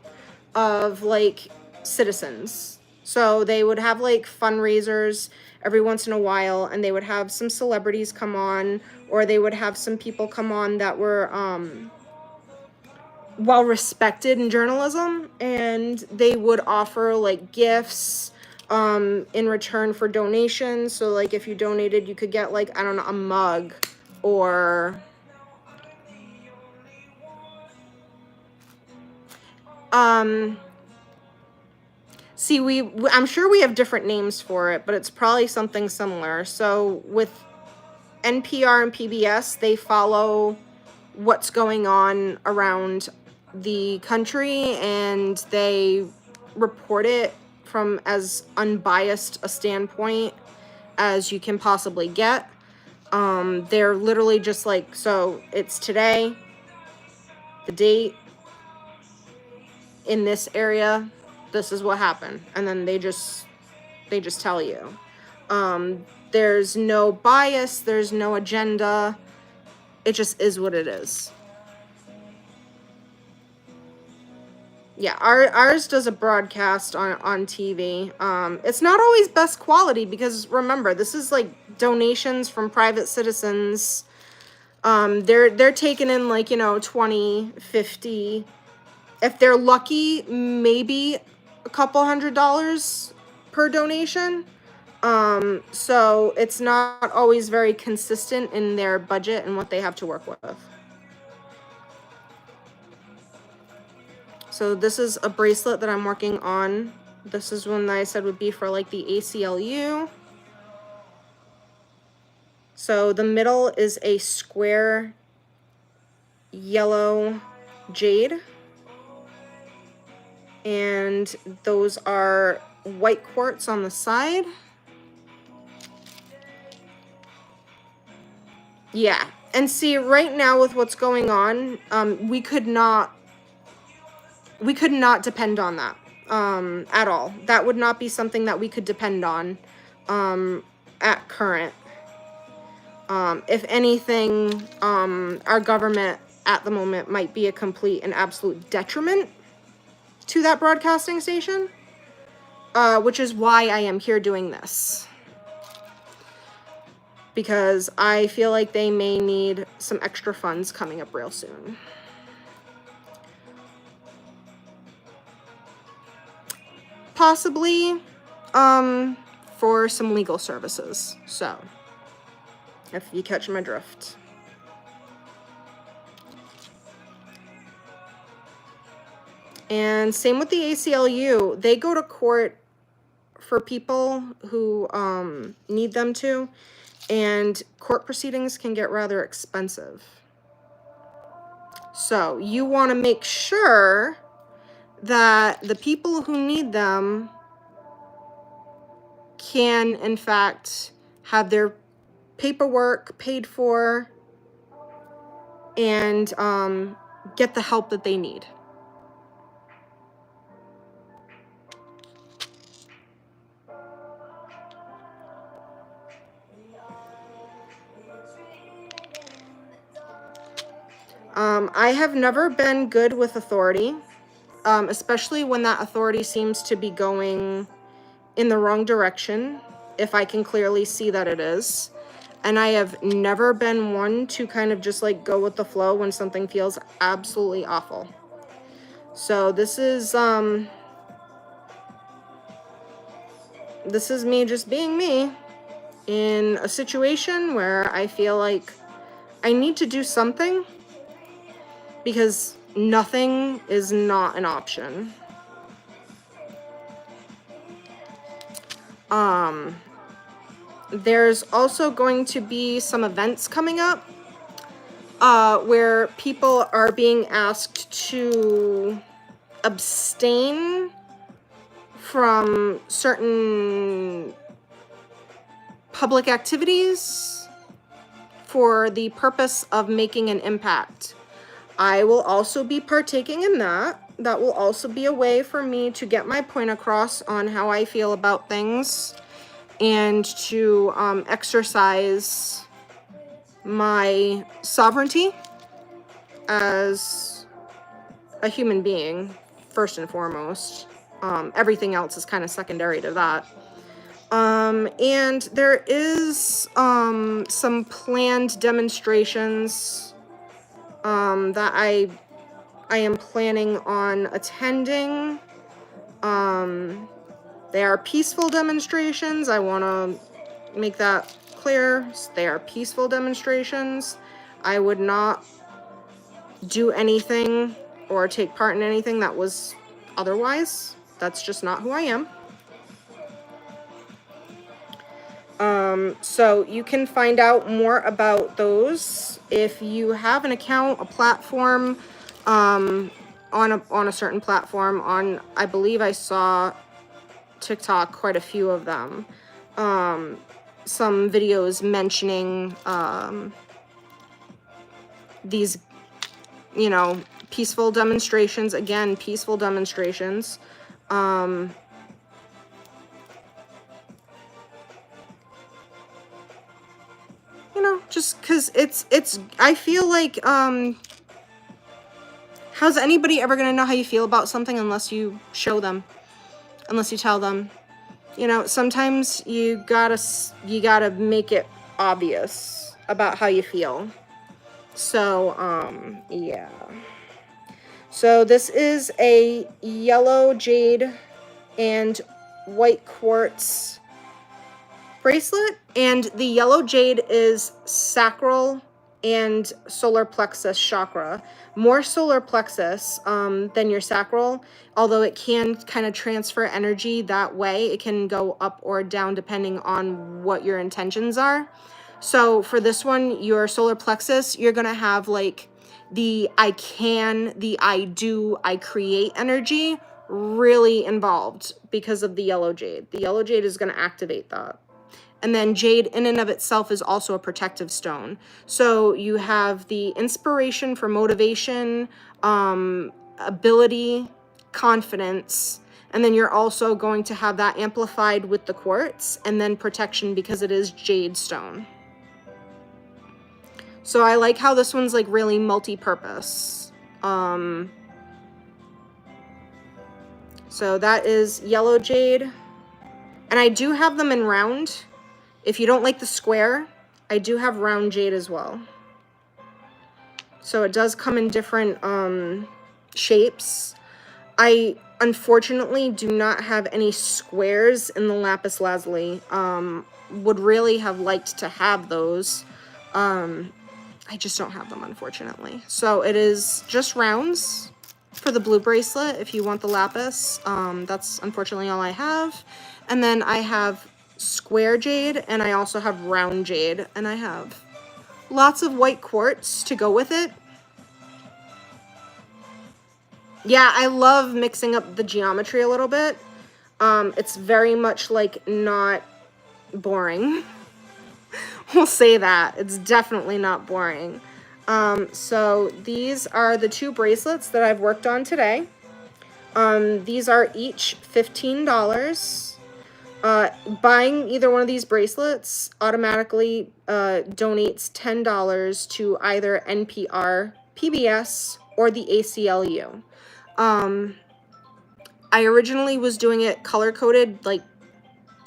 of like citizens. So they would have like fundraisers every once in a while, and they would have some celebrities come on, or they would have some people come on that were well respected in journalism, and they would offer like gifts in return for donations. So like if you donated, you could get like, I don't know, a mug, or see, I'm sure we have different names for it, but it's probably something similar. So with NPR and PBS, they follow what's going on around the country, and they report it from as unbiased a standpoint as you can possibly get. They're literally just like, so it's today, the date, in this area, this is what happened, and then they just tell you. There's no bias, there's no agenda, it just is what it is. Yeah, ours does a broadcast on TV. It's not always best quality, because remember, this is like donations from private citizens. They're taking in like, you know, 20, 50, if they're lucky, maybe a couple $100 per donation. So it's not always very consistent in their budget and what they have to work with. So this is a bracelet that I'm working on. This is one that I said would be for like the ACLU. So the middle is a square yellow jade. And those are white quartz on the side. Yeah, and see, right now with what's going on, we could not depend on that at all. That would not be something that we could depend on at current. If anything, our government at the moment might be a complete and absolute detriment to that broadcasting station, which is why I am here doing this. Because I feel like they may need some extra funds coming up real soon. Possibly for some legal services. So, if you catch my drift. And same with the ACLU. They go to court for people who need them to, and court proceedings can get rather expensive. So you want to make sure that the people who need them can, in fact, have their paperwork paid for and get the help that they need. I have never been good with authority, especially when that authority seems to be going in the wrong direction, if I can clearly see that it is. And I have never been one to kind of just like go with the flow when something feels absolutely awful. So this is me just being me in a situation where I feel like I need to do something, because nothing is not an option. There's also going to be some events coming up where people are being asked to abstain from certain public activities for the purpose of making an impact. I will also be partaking in that. That will also be a way for me to get my point across on how I feel about things, and to exercise my sovereignty as a human being, first and foremost. Everything else is kind of secondary to that. And there is some planned demonstrations that I am planning on attending. They are peaceful demonstrations. I want to make that clear. They are peaceful demonstrations. I would not do anything or take part in anything that was otherwise. That's just not who I am. So you can find out more about those if you have an account, a platform, on a certain platform. On, I believe I saw TikTok, quite a few of them. Some videos mentioning these, you know, peaceful demonstrations. Again, peaceful demonstrations. You know, just because it's, I feel like, how's anybody ever going to know how you feel about something unless you show them, unless you tell them? You know, sometimes you gotta make it obvious about how you feel. So, yeah. So this is a yellow jade and white quartz bracelet, and the yellow jade is sacral and solar plexus chakra. More solar plexus than your sacral, although it can kind of transfer energy that way. It can go up or down depending on what your intentions are. So for this one, your solar plexus, you're gonna have like the I can, the I do, I create energy really involved because of the yellow jade. The yellow jade is gonna activate that. And then jade in and of itself is also a protective stone. So you have the inspiration for motivation, ability, confidence, and then you're also going to have that amplified with the quartz, and then protection because it is jade stone. So I like how this one's like really multi-purpose. So that is yellow jade. And I do have them in round. If you don't like the square, I do have round jade as well. So it does come in different shapes. I unfortunately do not have any squares in the lapis lazuli. Would really have liked to have those. I just don't have them, unfortunately. So it is just rounds for the blue bracelet if you want the lapis. That's unfortunately all I have. And then I have square jade, and I also have round jade, and I have lots of white quartz to go with it. Yeah, I love mixing up the geometry a little bit. It's very much like not boring. We'll say that. It's definitely not boring. So these are the two bracelets that I've worked on today. These are each $15. Buying either one of these bracelets automatically donates $10 to either NPR, PBS, or the ACLU. I originally was doing it color-coded, like,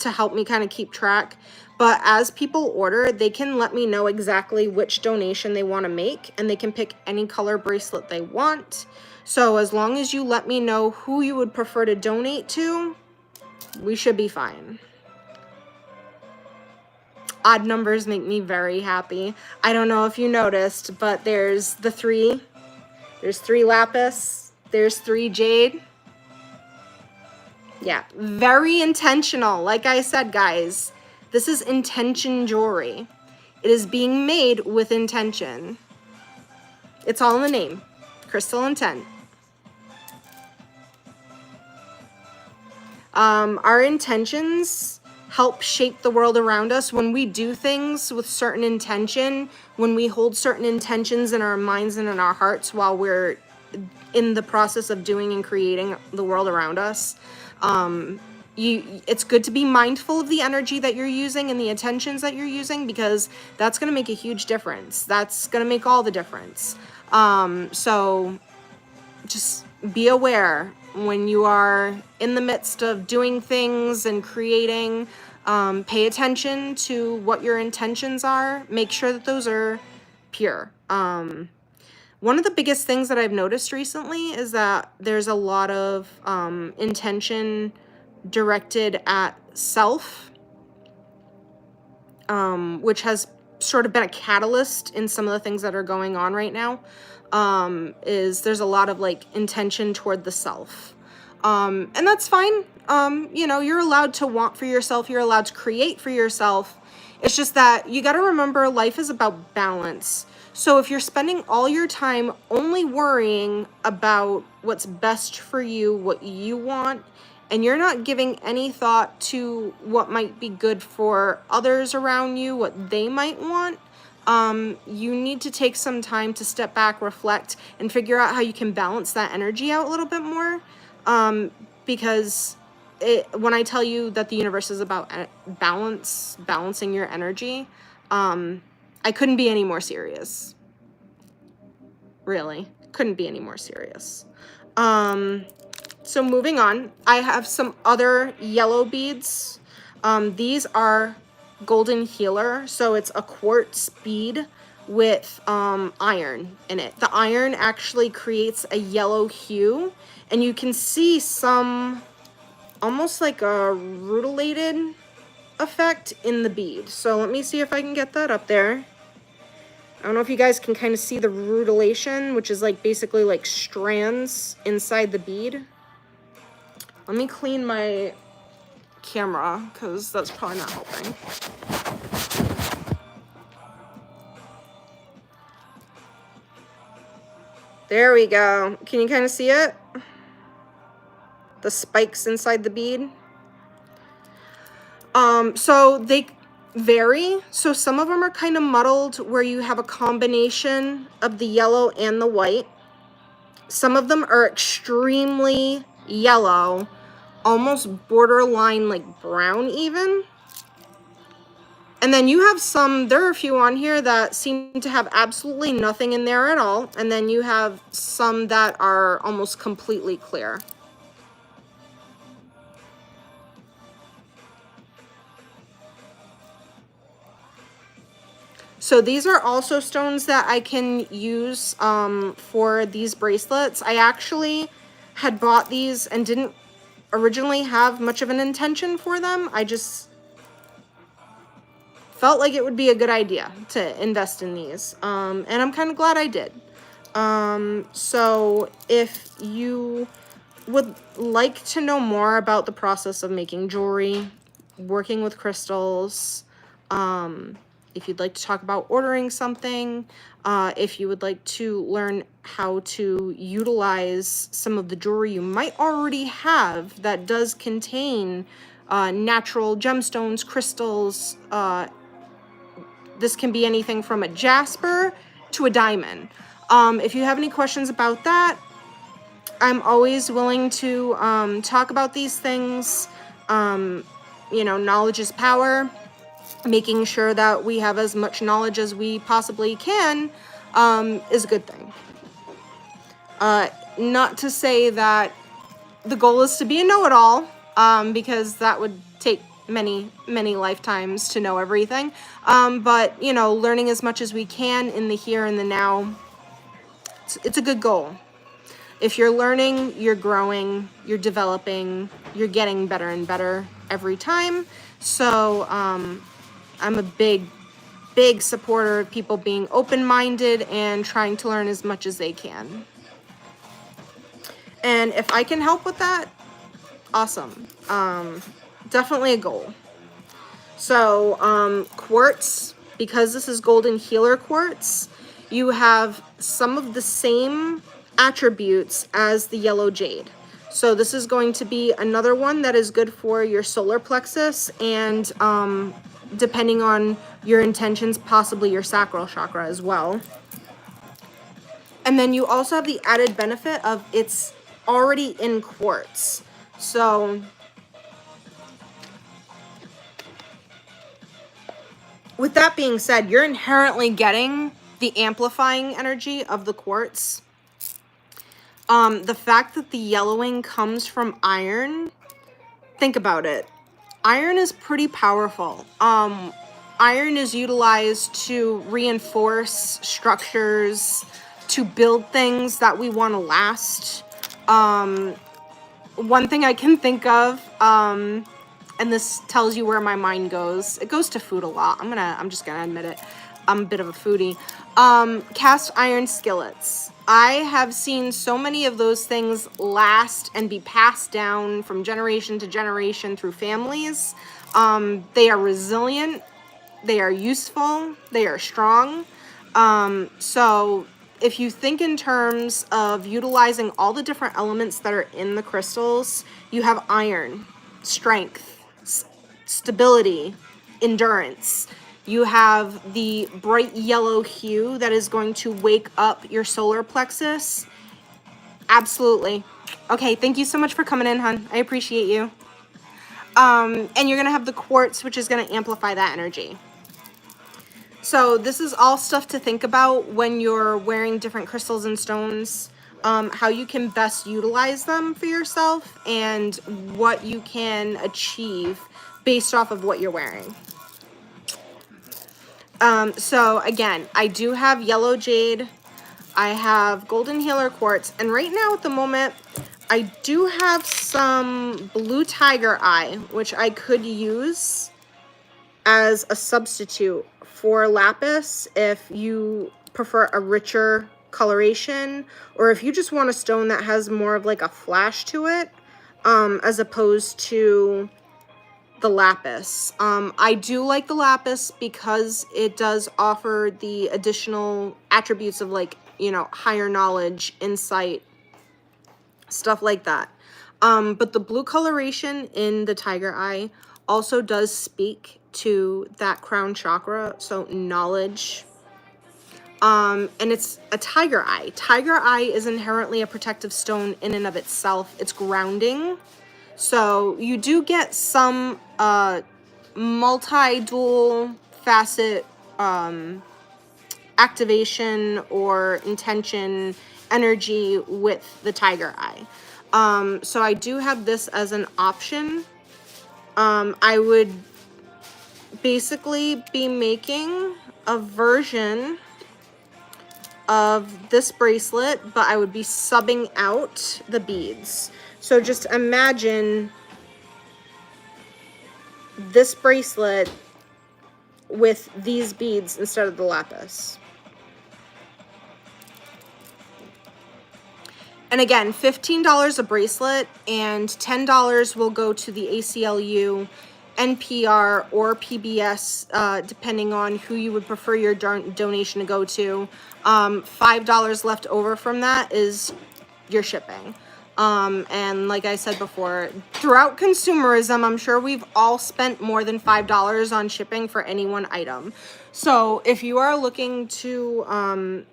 to help me kind of keep track. But as people order, they can let me know exactly which donation they want to make, and they can pick any color bracelet they want. So as long as you let me know who you would prefer to donate to, we should be fine. Odd numbers make me very happy. I don't know if you noticed, but there's the 3. There's 3 lapis. There's 3 jade. Yeah, very intentional. Like I said, guys, this is intention jewelry. It is being made with intention. It's all in the name. Crystal Intent. Our intentions help shape the world around us. When we do things with certain intention, when we hold certain intentions in our minds and in our hearts while we're in the process of doing and creating the world around us, it's good to be mindful of the energy that you're using and the intentions that you're using, because that's going to make a huge difference. That's going to make all the difference. So just be aware when you are in the midst of doing things and creating, pay attention to what your intentions are. Make sure that those are pure. One of the biggest things that I've noticed recently is that there's a lot of intention directed at self, which has sort of been a catalyst in some of the things that are going on right now. Is there's a lot of like intention toward the self. And that's fine. You know, you're allowed to want for yourself, you're allowed to create for yourself. It's just that you got to remember life is about balance. So if you're spending all your time only worrying about what's best for you, what you want, and you're not giving any thought to what might be good for others around you, what they might want, you need to take some time to step back, reflect, and figure out how you can balance that energy out a little bit more. Because when I tell you that the universe is about balancing your energy, I couldn't be any more serious. Really, couldn't be any more serious. So moving on, I have some other yellow beads. These are Golden Healer, so it's a quartz bead with iron in it. The iron actually creates a yellow hue, and you can see some almost like a rutilated effect in the bead. So let me see if I can get that up there. I don't know if you guys can kind of see the rutilation, which is like basically like strands inside the bead. Let me clean my camera because that's probably not helping. There we go. Can you kind of see it? The spikes inside the bead. So they vary. So some of them are kind of muddled where you have a combination of the yellow and the white. Some of them are extremely yellow, almost borderline like brown even. And then you have some, there are a few on here that seem to have absolutely nothing in there at all. And then you have some that are almost completely clear. So these are also stones that I can use for these bracelets. I actually had bought these and didn't originally have much of an intention for them. I just felt like it would be a good idea to invest in these. And I'm kind of glad I did. So if you would like to know more about the process of making jewelry, working with crystals, if you'd like to talk about ordering something, if you would like to learn how to utilize some of the jewelry you might already have that does contain natural gemstones, crystals, this can be anything from a jasper to a diamond. If you have any questions about that, I'm always willing to talk about these things. You know, knowledge is power. Making sure that we have as much knowledge as we possibly can is a good thing. Not to say that the goal is to be a know-it-all, because that would take many lifetimes to know everything. But, you know, learning as much as we can in the here and the now, it's a good goal. If you're learning, you're growing, you're developing, you're getting better and better every time. So, I'm a big supporter of people being open-minded and trying to learn as much as they can. And if I can help with that, awesome. Definitely a goal. So, quartz, because this is Golden Healer quartz, you have some of the same attributes as the yellow jade. So this is going to be another one that is good for your solar plexus and depending on your intentions, possibly your sacral chakra as well. And then you also have the added benefit of it's already in quartz. So with that being said, you're inherently getting the amplifying energy of the quartz. The fact that the yellowing comes from iron, think about it. Iron is pretty powerful. Iron is utilized to reinforce structures, to build things that we want to last. One thing I can think of, and this tells you where my mind goes. It goes to food a lot. I'm just gonna admit it. I'm a bit of a foodie. Cast iron skillets. I have seen so many of those things last and be passed down from generation to generation through families. They are resilient. They are useful. They are strong. So if you think in terms of utilizing all the different elements that are in the crystals, you have iron, strength, stability, endurance. You have the bright yellow hue that is going to wake up your solar plexus. Absolutely. Okay, thank you so much for coming in, hon. I appreciate you. And you're going to have the quartz, which is going to amplify that energy. So this is all stuff to think about when you're wearing different crystals and stones, how you can best utilize them for yourself and what you can achieve based off of what you're wearing. So again, I do have yellow jade, I have golden healer quartz, and right now at the moment, I do have some blue tiger eye, which I could use as a substitute for lapis if you prefer a richer coloration, or if you just want a stone that has more of like a flash to it, as opposed to the lapis. I do like the lapis because it does offer the additional attributes of, like, you know, higher knowledge, insight, stuff like that. But the blue coloration in the tiger eye also does speak to that crown chakra, so knowledge. And it's a tiger eye. Tiger eye is inherently a protective stone in and of itself. It's grounding. So you do get some multi-dual facet activation or intention energy with the tiger eye. So I do have this as an option. I would basically be making a version of this bracelet, but I would be subbing out the beads. So just imagine this bracelet with these beads instead of the lapis. And again, $15 a bracelet, and $10 will go to the ACLU, NPR, or PBS, depending on who you would prefer your donation to go to. $5 left over from that is your shipping. And like I said before, throughout consumerism, I'm sure we've all spent more than $5 on shipping for any one item. So if you are looking to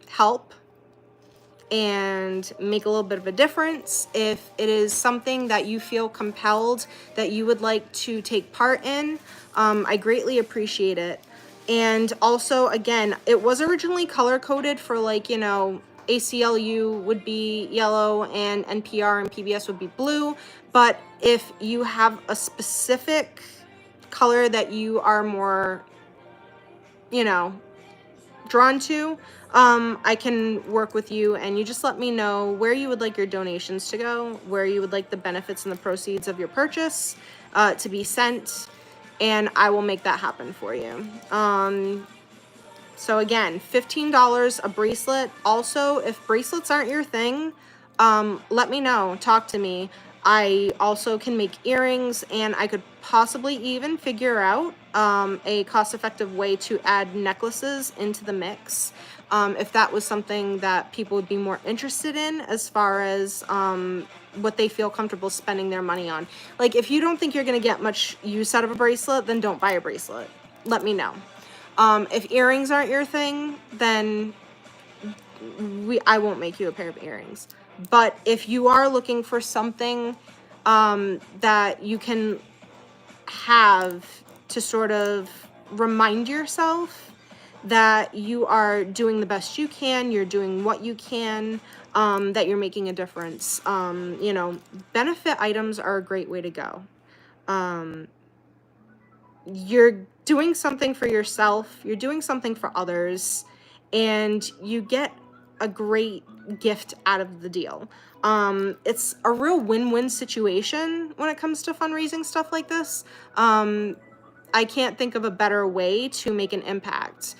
help and make a little bit of a difference, if it is something that you feel compelled that you would like to take part in, I greatly appreciate it. And also, again, it was originally color coded for, like, you know, ACLU would be yellow and NPR and PBS would be blue. But if you have a specific color that you are more, you know, drawn to, I can work with you, and you just let me know where you would like your donations to go, where you would like the benefits and the proceeds of your purchase to be sent, and I will make that happen for you. So again, $15 a bracelet. Also, if bracelets aren't your thing, let me know, talk to me. I also can make earrings, and I could possibly even figure out a cost-effective way to add necklaces into the mix, if that was something that people would be more interested in, as far as what they feel comfortable spending their money on. Like, if you don't think you're going to get much use out of a bracelet, then don't buy a bracelet. Let me know. If earrings aren't your thing, then I won't make you a pair of earrings. But if you are looking for something that you can have to sort of remind yourself that you are doing the best you can, you're doing what you can, that you're making a difference. You know, benefit items are a great way to go. You're doing something for yourself, you're doing something for others, and you get a great gift out of the deal. It's a real win-win situation when it comes to fundraising stuff like this. I can't think of a better way to make an impact.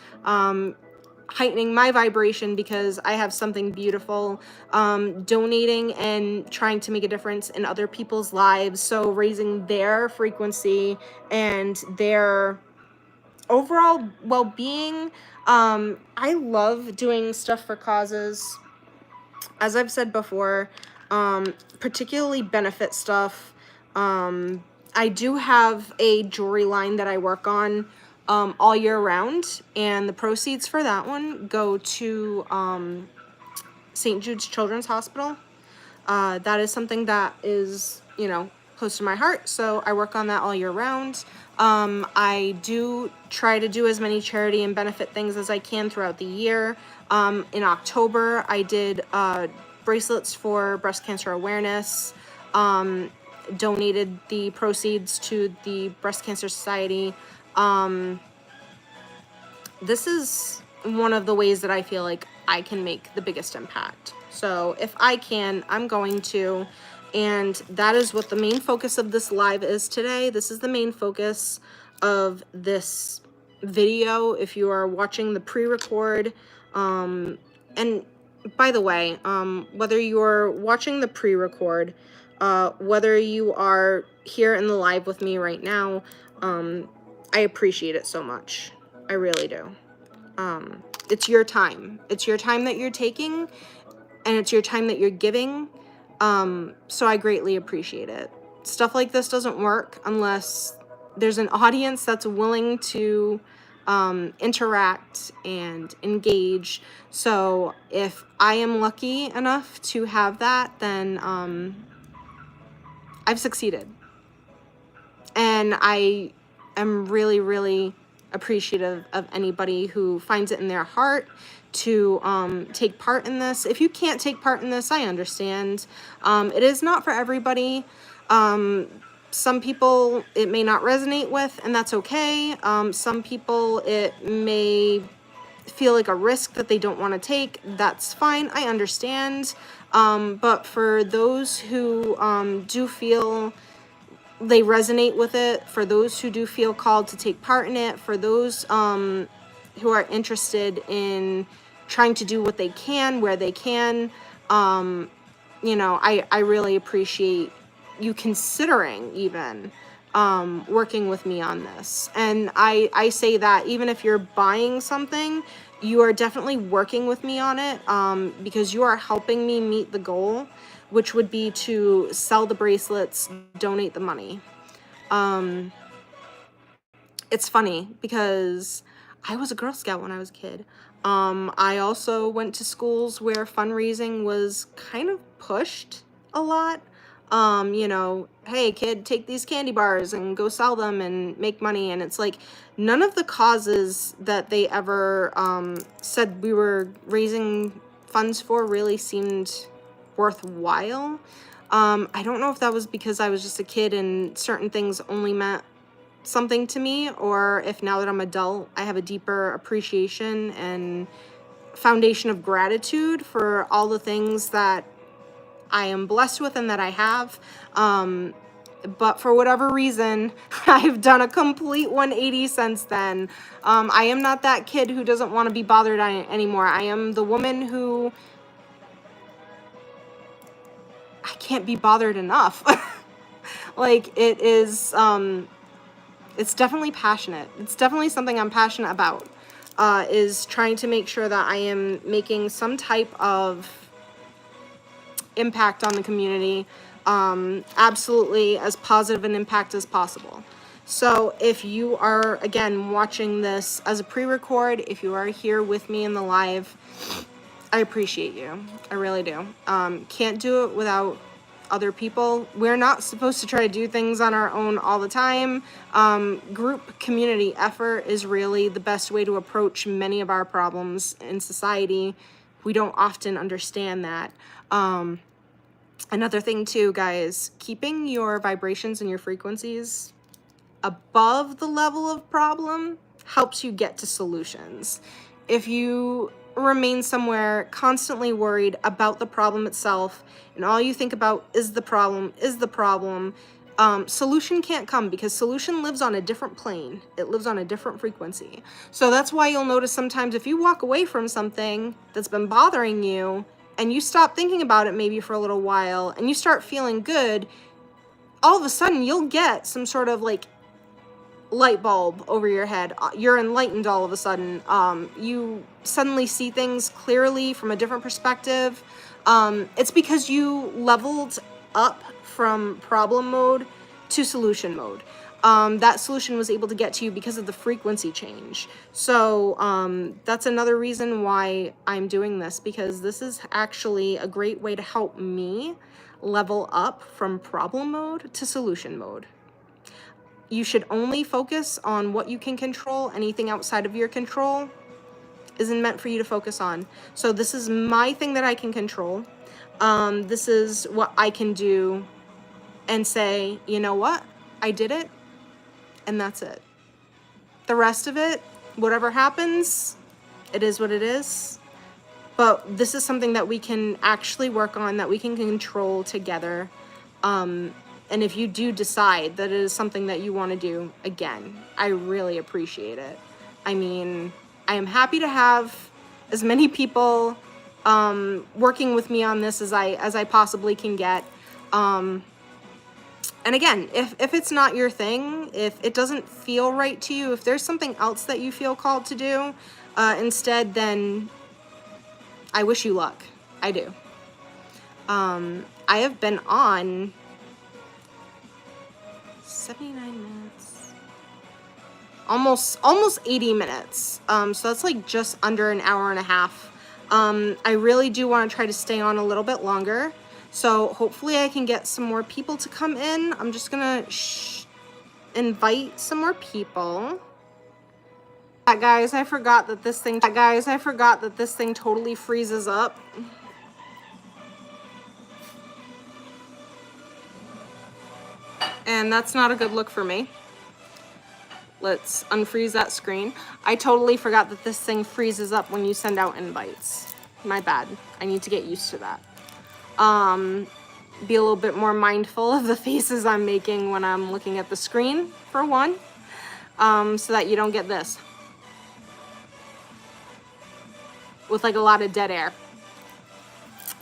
Heightening my vibration because I have something beautiful, donating and trying to make a difference in other people's lives. So raising their frequency and their overall well-being. I love doing stuff for causes. As I've said before, particularly benefit stuff. I do have a jewelry line that I work on all year round, and the proceeds for that one go to St. Jude's Children's Hospital. That is something that is, you know, close to my heart, so I work on that all year round. I do try to do as many charity and benefit things as I can throughout the year. In October, I did bracelets for breast cancer awareness, donated the proceeds to the Breast Cancer Society. This is one of the ways that I feel like I can make the biggest impact. So if I can, I'm going to. And that is what the main focus of this live is today. This is the main focus of this video. If you are watching the pre-record, and by the way, whether you're watching the pre-record, whether you are here in the live with me right now, I appreciate it so much. I really do. It's your time. It's your time that you're taking, and it's your time that you're giving. So I greatly appreciate it. Stuff like this doesn't work unless there's an audience that's willing to interact and engage. So if I am lucky enough to have that, then I've succeeded. And I am really, really appreciative of anybody who finds it in their heart to take part in this. If you can't take part in this, I understand. It is not for everybody. Some people it may not resonate with, and that's okay. Some people it may feel like a risk that they don't want to take. That's fine. I understand. But for those who do feel they resonate with it, for those who do feel called to take part in it, for those who are interested in trying to do what they can, where they can, you know, I really appreciate you considering even working with me on this. And I say that even if you're buying something, you are definitely working with me on it, because you are helping me meet the goal, which would be to sell the bracelets, donate the money. It's funny because I was a Girl Scout when I was a kid. I also went to schools where fundraising was kind of pushed a lot. You know, hey kid, take these candy bars and go sell them and make money. And it's like, none of the causes that they ever said we were raising funds for really seemed worthwhile. I don't know if that was because I was just a kid and certain things only meant something to me, or if now that I'm adult, I have a deeper appreciation and foundation of gratitude for all the things that I am blessed with and that I have. But for whatever reason, I've done a complete 180 since then. I am not that kid who doesn't want to be bothered anymore. I am the woman who I can't be bothered enough. Like, it is, it's definitely passionate. It's definitely something I'm passionate about, is trying to make sure that I am making some type of impact on the community, absolutely as positive an impact as possible. So if you are, again, watching this as a pre-record, if you are here with me in the live, I appreciate you. I really do. Can't do it without other people. We're not supposed to try to do things on our own all the time. Group community effort is really the best way to approach many of our problems in society. We don't often understand that. Another thing too, guys, keeping your vibrations and your frequencies above the level of problem helps you get to solutions. If you remain somewhere constantly worried about the problem itself and all you think about is the problem, solution can't come, because solution lives on a different plane. It lives on a different frequency. So that's why you'll notice sometimes if you walk away from something that's been bothering you and you stop thinking about it maybe for a little while and you start feeling good, all of a sudden you'll get some sort of like light bulb over your head. You're enlightened all of a sudden. You suddenly see things clearly from a different perspective. It's because you leveled up from problem mode to solution mode. That solution was able to get to you because of the frequency change. So that's another reason why I'm doing this, because this is actually a great way to help me level up from problem mode to solution mode. You should only focus on what you can control. Anything outside of your control isn't meant for you to focus on. So this is my thing that I can control. This is what I can do and say, you know what? I did it, and that's it. The rest of it, whatever happens, it is what it is. But this is something that we can actually work on, that we can control together. And if you do decide that it is something that you want to do, again, I really appreciate it. I mean, I am happy to have as many people working with me on this as I possibly can get. And again, if it's not your thing, if it doesn't feel right to you, if there's something else that you feel called to do instead, then I wish you luck. I do. I have been on 79 minutes, almost 80 minutes. So that's like just under an hour and a half. I really do want to try to stay on a little bit longer. So hopefully I can get some more people to come in. I'm just gonna invite some more people. Guys, I forgot that this thing totally freezes up. And that's not a good look for me. Let's unfreeze that screen. I totally forgot that this thing freezes up when you send out invites. My bad. I need to get used to that. Be a little bit more mindful of the faces I'm making when I'm looking at the screen, for one, so that you don't get this with like a lot of dead air.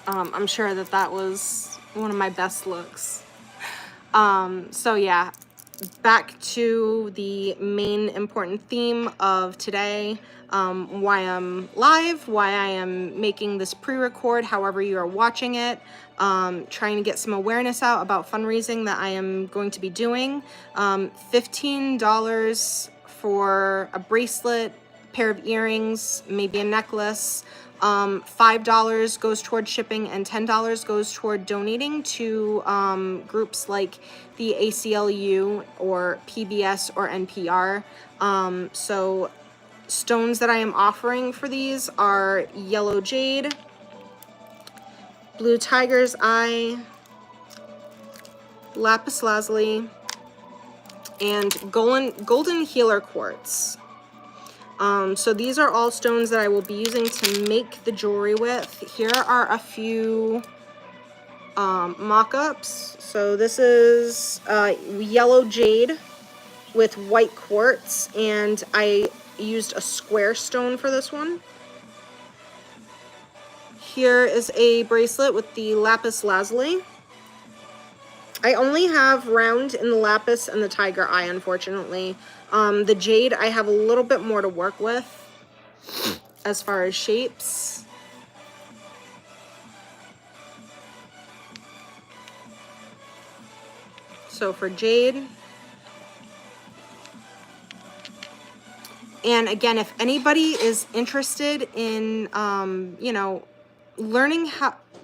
I'm sure that was one of my best looks. So yeah, back to the main important theme of today, why I'm live, why I am making this pre-record, however you are watching it, trying to get some awareness out about fundraising that I am going to be doing. $15 for a bracelet, pair of earrings, maybe a necklace. $5 goes toward shipping, and $10 goes toward donating to groups like the ACLU or PBS or NPR. So stones that I am offering for these are yellow jade, blue tiger's eye, lapis lazuli, and golden healer quartz. So these are all stones that I will be using to make the jewelry with. Here are a few mock-ups. So this is yellow jade with white quartz, and I used a square stone for this one. Here is a bracelet with the lapis lazuli. I only have round in the lapis and the tiger eye, unfortunately. The jade, I have a little bit more to work with as far as shapes. So for jade. And again, if anybody is interested in, you know, learning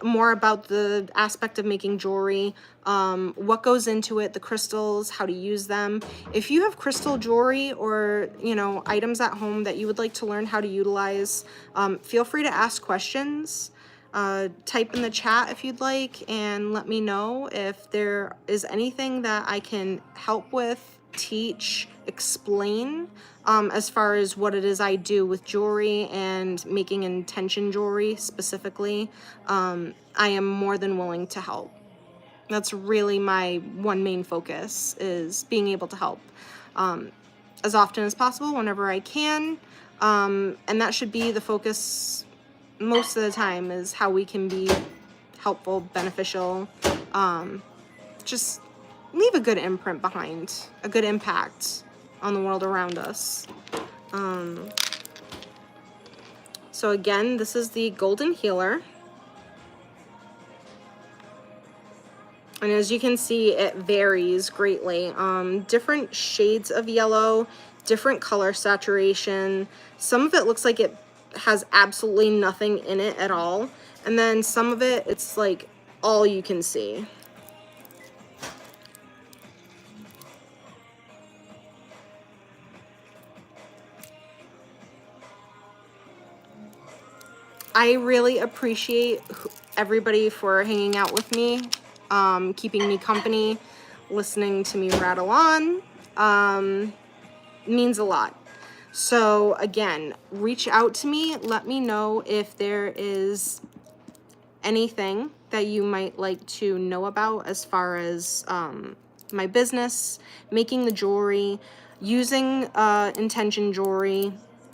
more about the aspect of making jewelry, what goes into it, the crystals, how to use them. If you have crystal jewelry or, you know, items at home that you would like to learn how to utilize, feel free to ask questions. Type in the chat if you'd like, and let me know if there is anything that I can help with, teach, explain, as far as what it is I do with jewelry and making intention jewelry specifically. I am more than willing to help. That's really my one main focus, is being able to help as often as possible whenever I can. And that should be the focus most of the time, is how we can be helpful, beneficial, just leave a good imprint behind, a good impact on the world around us. So again, this is the Golden Healer. And as you can see, it varies greatly. Different shades of yellow, different color saturation. Some of it looks like it has absolutely nothing in it at all. And then some of it, it's like all you can see. I really appreciate everybody for hanging out with me, keeping me company, listening to me rattle on. Means a lot. So again, reach out to me. Let me know if there is anything that you might like to know about as far as my business, making the jewelry, using intention jewelry,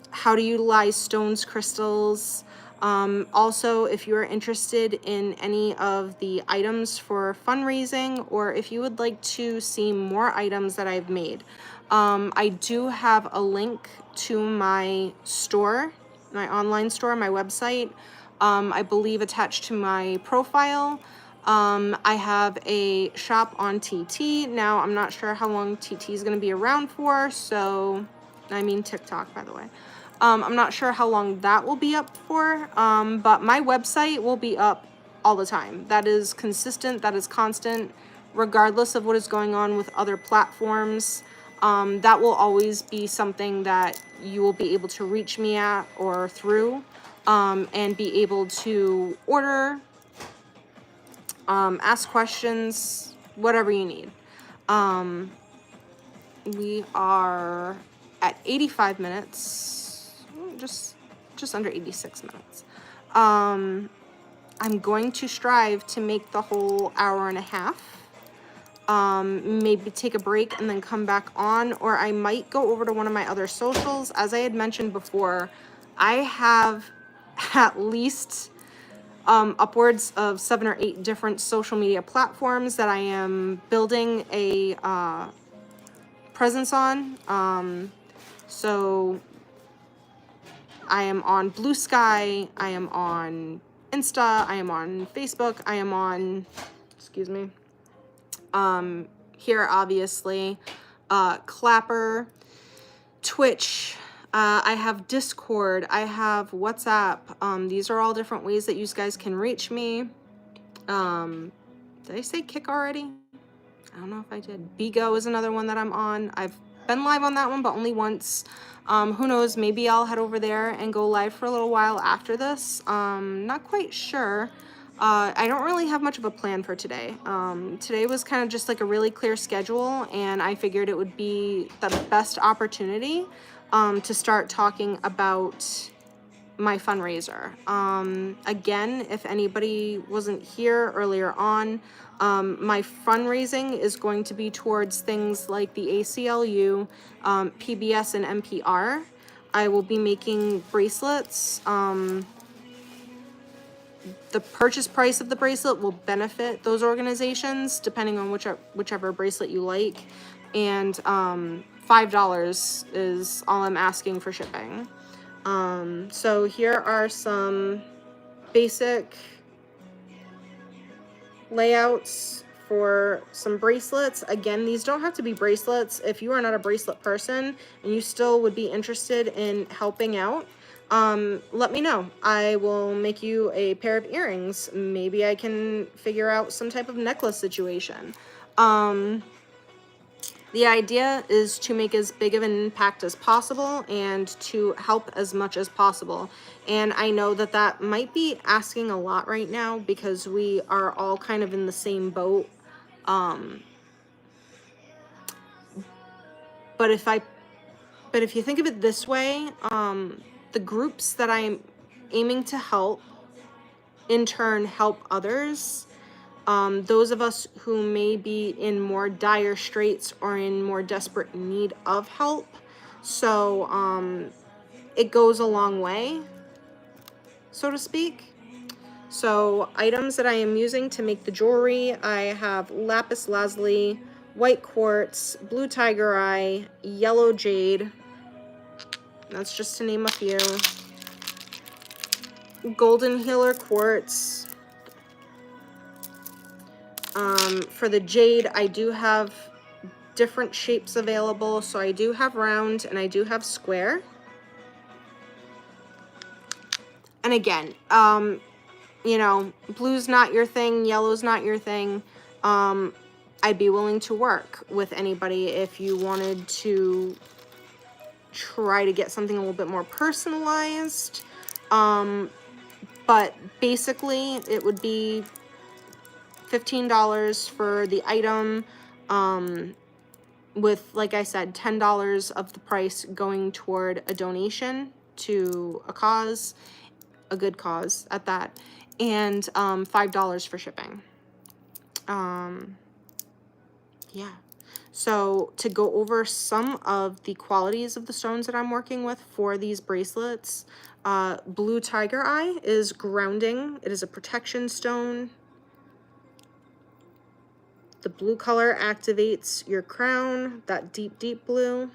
how to utilize stones, crystals. Also, if you are interested in any of the items for fundraising, or if you would like to see more items that I've made, I do have a link to my store, my online store, my website, I believe attached to my profile. I have a shop on TT. Now, I'm not sure how long TT is going to be around for, so, I mean TikTok, by the way. I'm not sure how long that will be up for, but my website will be up all the time. That is consistent, that is constant, regardless of what is going on with other platforms. That will always be something that you will be able to reach me at or through, and be able to order, ask questions, whatever you need. We are at 85 minutes. Just under 86 minutes. I'm going to strive to make the whole hour and a half. Maybe take a break and then come back on, or I might go over to one of my other socials. As I had mentioned before, I have at least upwards of 7 or 8 different social media platforms that I am building a presence on. So I am on Blue Sky, I am on Insta, I am on Facebook, I am on, excuse me, here obviously, Clapper, Twitch, I have Discord, I have WhatsApp. These are all different ways that you guys can reach me. Did I say Kick already? I don't know if I did. Bigo is another one that I'm on. I've been live on that one, but only once. Who knows, maybe I'll head over there and go live for a little while after this. Not quite sure. I don't really have much of a plan for today. Today was kind of just like a really clear schedule, and I figured it would be the best opportunity to start talking about my fundraiser. Again, if anybody wasn't here earlier on, my fundraising is going to be towards things like the ACLU, PBS, and NPR. I will be making bracelets. The purchase price of the bracelet will benefit those organizations, depending on whichever bracelet you like. And $5 is all I'm asking for shipping. So here are some basic layouts for some bracelets. Again, these don't have to be bracelets. If you are not a bracelet person and you still would be interested in helping out, let me know. I will make you a pair of earrings. Maybe I can figure out some type of necklace situation. The idea is to make as big of an impact as possible and to help as much as possible. And I know that that might be asking a lot right now because we are all kind of in the same boat. But if you think of it this way, the groups that I'm aiming to help in turn help others. Those of us who may be in more dire straits or in more desperate need of help. So it goes a long way, so to speak. So items that I am using to make the jewelry, I have lapis lazuli, white quartz, blue tiger eye, yellow jade. That's just to name a few. Golden healer quartz. For the jade, I do have different shapes available. So I do have round and I do have square. And again, you know, blue's not your thing, yellow's not your thing. I'd be willing to work with anybody if you wanted to try to get something a little bit more personalized. But basically it would be $15 for the item, with, like I said, $10 of the price going toward a donation to a cause, a good cause at that, and $5 for shipping. Yeah. So to go over some of the qualities of the stones that I'm working with for these bracelets, blue tiger eye is grounding. It is a protection stone. The blue color activates your crown, that deep, deep blue.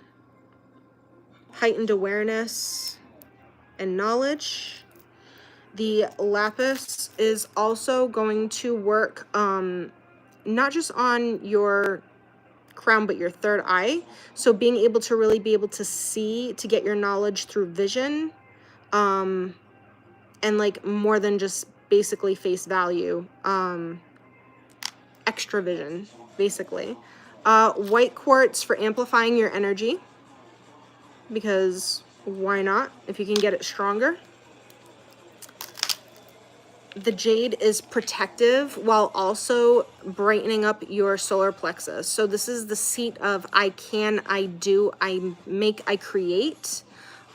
Heightened awareness and knowledge. The lapis is also going to work not just on your crown, but your third eye. So being able to really be able to see, to get your knowledge through vision, and like more than just basically face value. Extra vision, basically. White quartz for amplifying your energy, because why not, if you can get it stronger. The jade is protective while also brightening up your solar plexus. So this is the seat of I can, I do, I make, I create.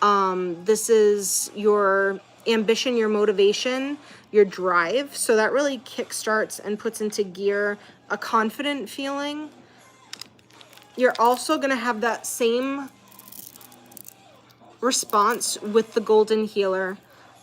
This is your ambition, your motivation, your drive. So that really kickstarts and puts into gear a confident feeling. You're also going to have that same response with the golden healer.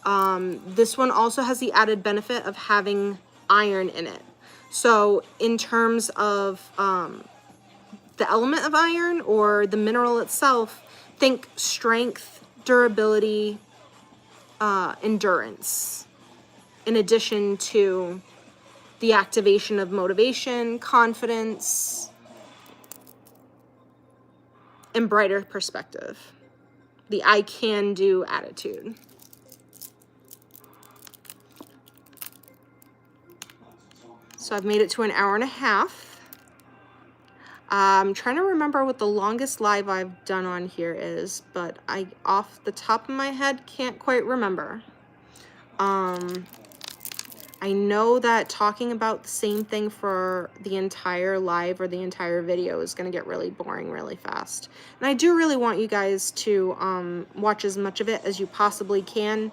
This one also has the added benefit of having iron in it. So in terms of the element of iron or the mineral itself, think strength, durability, endurance, in addition to the activation of motivation, confidence, and brighter perspective. The I can do attitude. So I've made it to an hour and a half. I'm trying to remember what the longest live I've done on here is, but I, off the top of my head, can't quite remember. I know that talking about the same thing for the entire live or the entire video is going to get really boring really fast. And I do really want you guys to watch as much of it as you possibly can.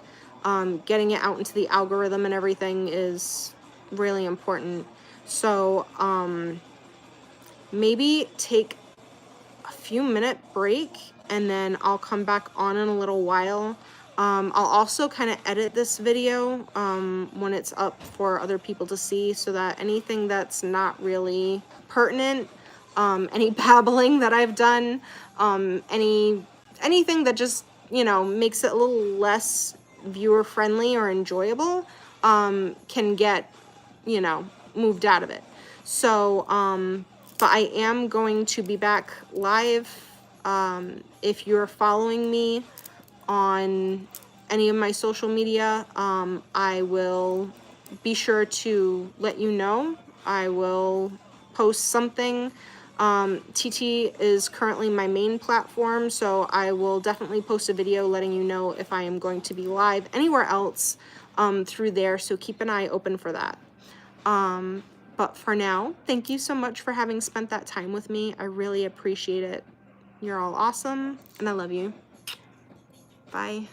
Getting it out into the algorithm and everything is really important. So maybe take a few minute break and then I'll come back on in a little while. I'll also kind of edit this video when it's up for other people to see, so that anything that's not really pertinent, any babbling that I've done, anything that just, you know, makes it a little less viewer friendly or enjoyable, can get, you know, moved out of it. So but I am going to be back live. If you're following me on any of my social media, I will be sure to let you know. I will post something. TT is currently my main platform, so I will definitely post a video letting you know if I am going to be live anywhere else through there, so keep an eye open for that. But for now, thank you so much for having spent that time with me. I really appreciate it. You're all awesome, and I love you. Bye.